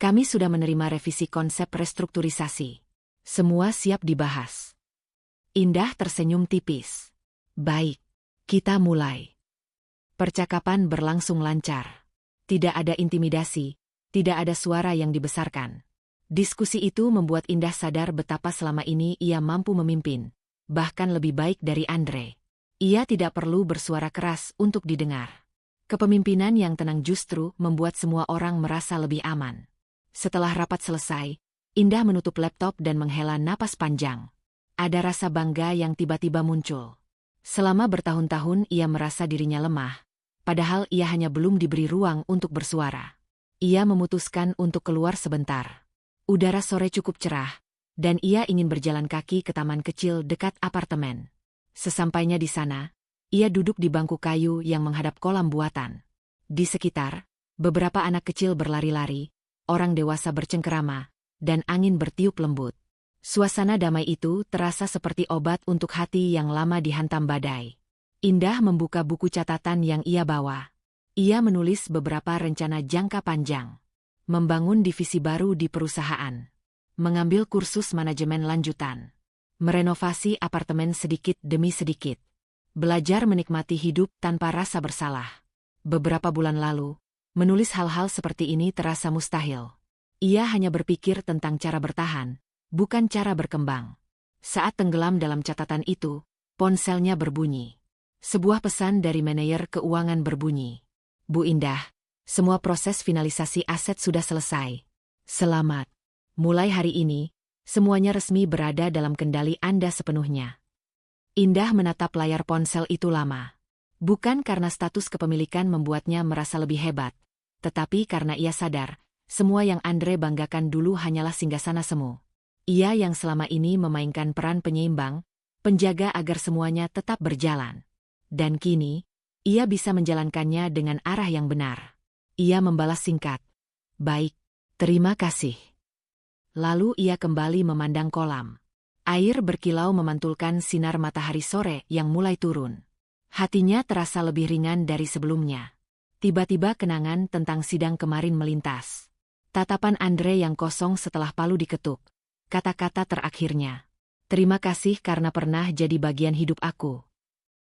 kami sudah menerima revisi konsep restrukturisasi. Semua siap dibahas. Indah tersenyum tipis. Baik, kita mulai. Percakapan berlangsung lancar. Tidak ada intimidasi, tidak ada suara yang dibesarkan. Diskusi itu membuat Indah sadar betapa selama ini ia mampu memimpin, bahkan lebih baik dari Andre. Ia tidak perlu bersuara keras untuk didengar. Kepemimpinan yang tenang justru membuat semua orang merasa lebih aman. Setelah rapat selesai, Indah menutup laptop dan menghela napas panjang. Ada rasa bangga yang tiba-tiba muncul. Selama bertahun-tahun ia merasa dirinya lemah, padahal ia hanya belum diberi ruang untuk bersuara. Ia memutuskan untuk keluar sebentar. Udara sore cukup cerah, dan ia ingin berjalan kaki ke taman kecil dekat apartemen. Sesampainya di sana, ia duduk di bangku kayu yang menghadap kolam buatan. Di sekitar, beberapa anak kecil berlari-lari, orang dewasa bercengkerama, dan angin bertiup lembut. Suasana damai itu terasa seperti obat untuk hati yang lama dihantam badai. Indah membuka buku catatan yang ia bawa. Ia menulis beberapa rencana jangka panjang. Membangun divisi baru di perusahaan. Mengambil kursus manajemen lanjutan. Merenovasi apartemen sedikit demi sedikit. Belajar menikmati hidup tanpa rasa bersalah. Beberapa bulan lalu, menulis hal-hal seperti ini terasa mustahil. Ia hanya berpikir tentang cara bertahan, bukan cara berkembang. Saat tenggelam dalam catatan itu, ponselnya berbunyi. Sebuah pesan dari manajer keuangan berbunyi. Bu Indah, semua proses finalisasi aset sudah selesai. Selamat. Mulai hari ini, semuanya resmi berada dalam kendali Anda sepenuhnya. Indah menatap layar ponsel itu lama. Bukan karena status kepemilikan membuatnya merasa lebih hebat, tetapi karena ia sadar, semua yang Andre banggakan dulu hanyalah singgasana semu. Ia yang selama ini memainkan peran penyeimbang, penjaga agar semuanya tetap berjalan. Dan kini, ia bisa menjalankannya dengan arah yang benar. Ia membalas singkat. Baik, terima kasih. Lalu ia kembali memandang kolam. Air berkilau memantulkan sinar matahari sore yang mulai turun. Hatinya terasa lebih ringan dari sebelumnya. Tiba-tiba kenangan tentang sidang kemarin melintas. Tatapan Andre yang kosong setelah palu diketuk. Kata-kata terakhirnya. Terima kasih karena pernah jadi bagian hidup aku.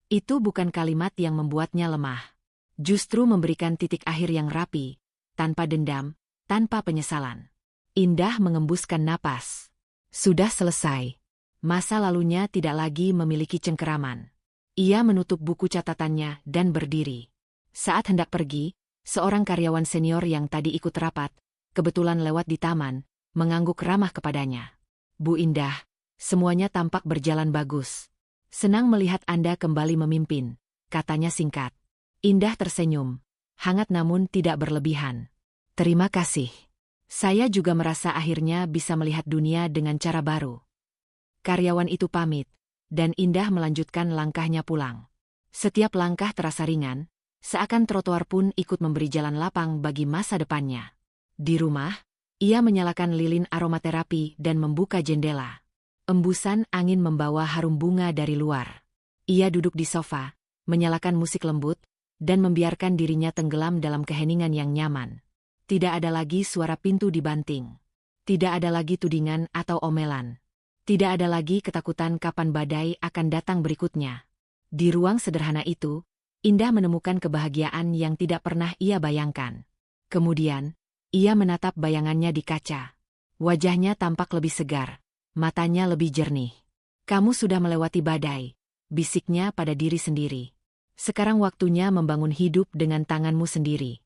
Itu bukan kalimat yang membuatnya lemah. Justru memberikan titik akhir yang rapi, tanpa dendam, tanpa penyesalan. Indah mengembuskan napas. Sudah selesai. Masa lalunya tidak lagi memiliki cengkeraman. Ia menutup buku catatannya dan berdiri. Saat hendak pergi, seorang karyawan senior yang tadi ikut rapat, kebetulan lewat di taman, mengangguk ramah kepadanya. Bu Indah, semuanya tampak berjalan bagus. Senang melihat Anda kembali memimpin, katanya singkat. Indah tersenyum, hangat namun tidak berlebihan. Terima kasih. Saya juga merasa akhirnya bisa melihat dunia dengan cara baru. Karyawan itu pamit, dan Indah melanjutkan langkahnya pulang. Setiap langkah terasa ringan, seakan trotoar pun ikut memberi jalan lapang bagi masa depannya. Di rumah, ia menyalakan lilin aromaterapi dan membuka jendela. Embusan angin membawa harum bunga dari luar. Ia duduk di sofa, menyalakan musik lembut, dan membiarkan dirinya tenggelam dalam keheningan yang nyaman. Tidak ada lagi suara pintu dibanting. Tidak ada lagi tudingan atau omelan. Tidak ada lagi ketakutan kapan badai akan datang berikutnya. Di ruang sederhana itu, Indah menemukan kebahagiaan yang tidak pernah ia bayangkan. Kemudian, ia menatap bayangannya di kaca. Wajahnya tampak lebih segar, matanya lebih jernih. Kamu sudah melewati badai, bisiknya pada diri sendiri. Sekarang waktunya membangun hidup dengan tanganmu sendiri.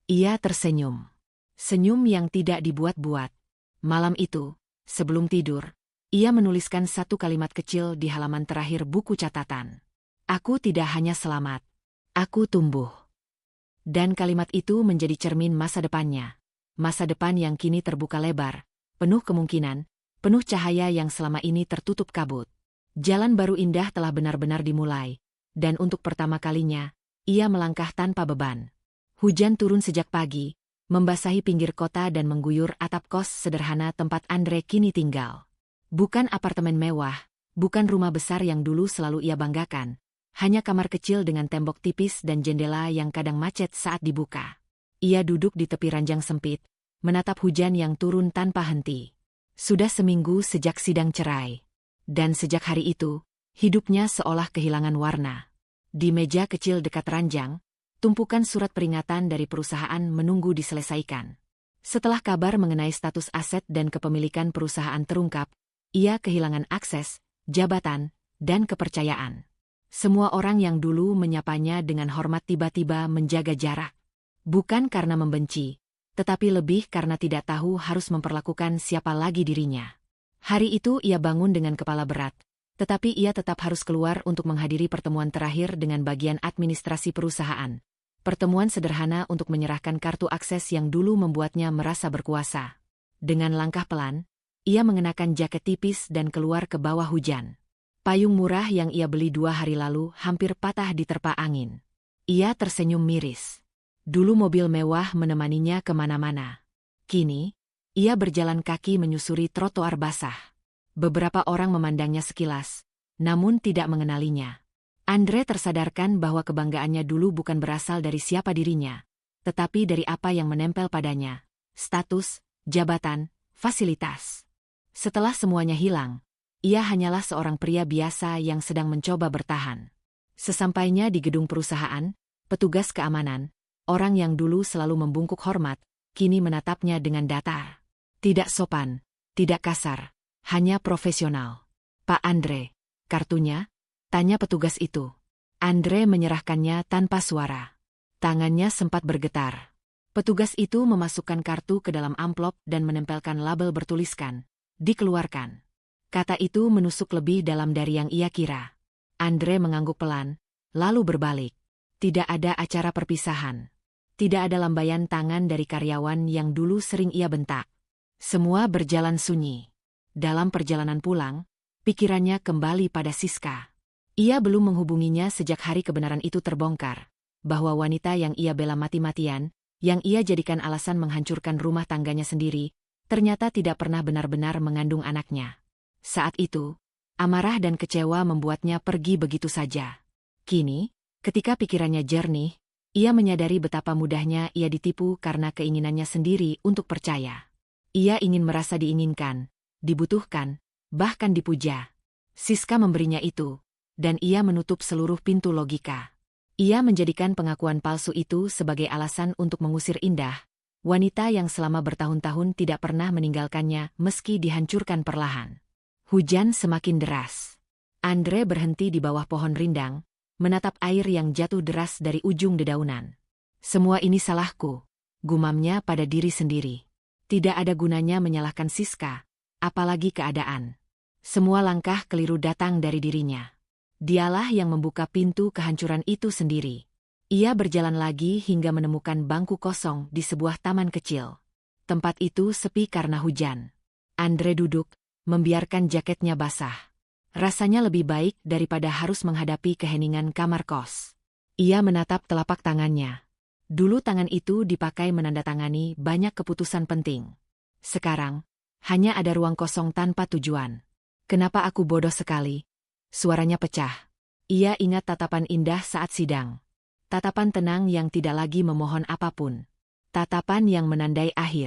Ia tersenyum. Senyum yang tidak dibuat-buat. Malam itu, sebelum tidur, ia menuliskan satu kalimat kecil di halaman terakhir buku catatan. Aku tidak hanya selamat, aku tumbuh. Dan kalimat itu menjadi cermin masa depannya. Masa depan yang kini terbuka lebar, penuh kemungkinan, penuh cahaya yang selama ini tertutup kabut. Jalan baru indah telah benar-benar dimulai, dan untuk pertama kalinya, ia melangkah tanpa beban. Hujan turun sejak pagi, membasahi pinggir kota dan mengguyur atap kos sederhana tempat Andre kini tinggal. Bukan apartemen mewah, bukan rumah besar yang dulu selalu ia banggakan, hanya kamar kecil dengan tembok tipis dan jendela yang kadang macet saat dibuka. Ia duduk di tepi ranjang sempit, menatap hujan yang turun tanpa henti. Sudah seminggu sejak sidang cerai. Dan sejak hari itu, hidupnya seolah kehilangan warna. Di meja kecil dekat ranjang, tumpukan surat peringatan dari perusahaan menunggu diselesaikan. Setelah kabar mengenai status aset dan kepemilikan perusahaan terungkap, ia kehilangan akses, jabatan, dan kepercayaan. Semua orang yang dulu menyapanya dengan hormat tiba-tiba menjaga jarak. Bukan karena membenci, tetapi lebih karena tidak tahu harus memperlakukan siapa lagi dirinya. Hari itu ia bangun dengan kepala berat, tetapi ia tetap harus keluar untuk menghadiri pertemuan terakhir dengan bagian administrasi perusahaan. Pertemuan sederhana untuk menyerahkan kartu akses yang dulu membuatnya merasa berkuasa. Dengan langkah pelan, ia mengenakan jaket tipis dan keluar ke bawah hujan. Payung murah yang ia beli 2 hari lalu hampir patah diterpa angin. Ia tersenyum miris. Dulu mobil mewah menemaninya kemana-mana. Kini, ia berjalan kaki menyusuri trotoar basah. Beberapa orang memandangnya sekilas, namun tidak mengenalinya. Andre tersadarkan bahwa kebanggaannya dulu bukan berasal dari siapa dirinya, tetapi dari apa yang menempel padanya, status, jabatan, fasilitas. Setelah semuanya hilang, ia hanyalah seorang pria biasa yang sedang mencoba bertahan. Sesampainya di gedung perusahaan, petugas keamanan, orang yang dulu selalu membungkuk hormat, kini menatapnya dengan datar. Tidak sopan, tidak kasar, hanya profesional. Pak Andre, kartunya? Tanya petugas itu. Andre menyerahkannya tanpa suara. Tangannya sempat bergetar. Petugas itu memasukkan kartu ke dalam amplop dan menempelkan label bertuliskan, "Dikeluarkan." Kata itu menusuk lebih dalam dari yang ia kira. Andre mengangguk pelan, lalu berbalik. Tidak ada acara perpisahan. Tidak ada lambaian tangan dari karyawan yang dulu sering ia bentak. Semua berjalan sunyi. Dalam perjalanan pulang, pikirannya kembali pada Siska. Ia belum menghubunginya sejak hari kebenaran itu terbongkar, bahwa wanita yang ia bela mati-matian, yang ia jadikan alasan menghancurkan rumah tangganya sendiri, ternyata tidak pernah benar-benar mengandung anaknya. Saat itu, amarah dan kecewa membuatnya pergi begitu saja. Kini, ketika pikirannya jernih, ia menyadari betapa mudahnya ia ditipu karena keinginannya sendiri untuk percaya. Ia ingin merasa diinginkan, dibutuhkan, bahkan dipuja. Siska memberinya itu, dan ia menutup seluruh pintu logika. Ia menjadikan pengakuan palsu itu sebagai alasan untuk mengusir Indah, wanita yang selama bertahun-tahun tidak pernah meninggalkannya meski dihancurkan perlahan. Hujan semakin deras. Andre berhenti di bawah pohon rindang, menatap air yang jatuh deras dari ujung dedaunan. Semua ini salahku, gumamnya pada diri sendiri. Tidak ada gunanya menyalahkan Siska, apalagi keadaan. Semua langkah keliru datang dari dirinya. Dialah yang membuka pintu kehancuran itu sendiri. Ia berjalan lagi hingga menemukan bangku kosong di sebuah taman kecil. Tempat itu sepi karena hujan. Andre duduk, membiarkan jaketnya basah. Rasanya lebih baik daripada harus menghadapi keheningan kamar kos. Ia menatap telapak tangannya. Dulu tangan itu dipakai menandatangani banyak keputusan penting. Sekarang, hanya ada ruang kosong tanpa tujuan. Kenapa aku bodoh sekali? Suaranya pecah. Ia ingat tatapan Indah saat sidang. Tatapan tenang yang tidak lagi memohon apapun. Tatapan yang menandai akhir.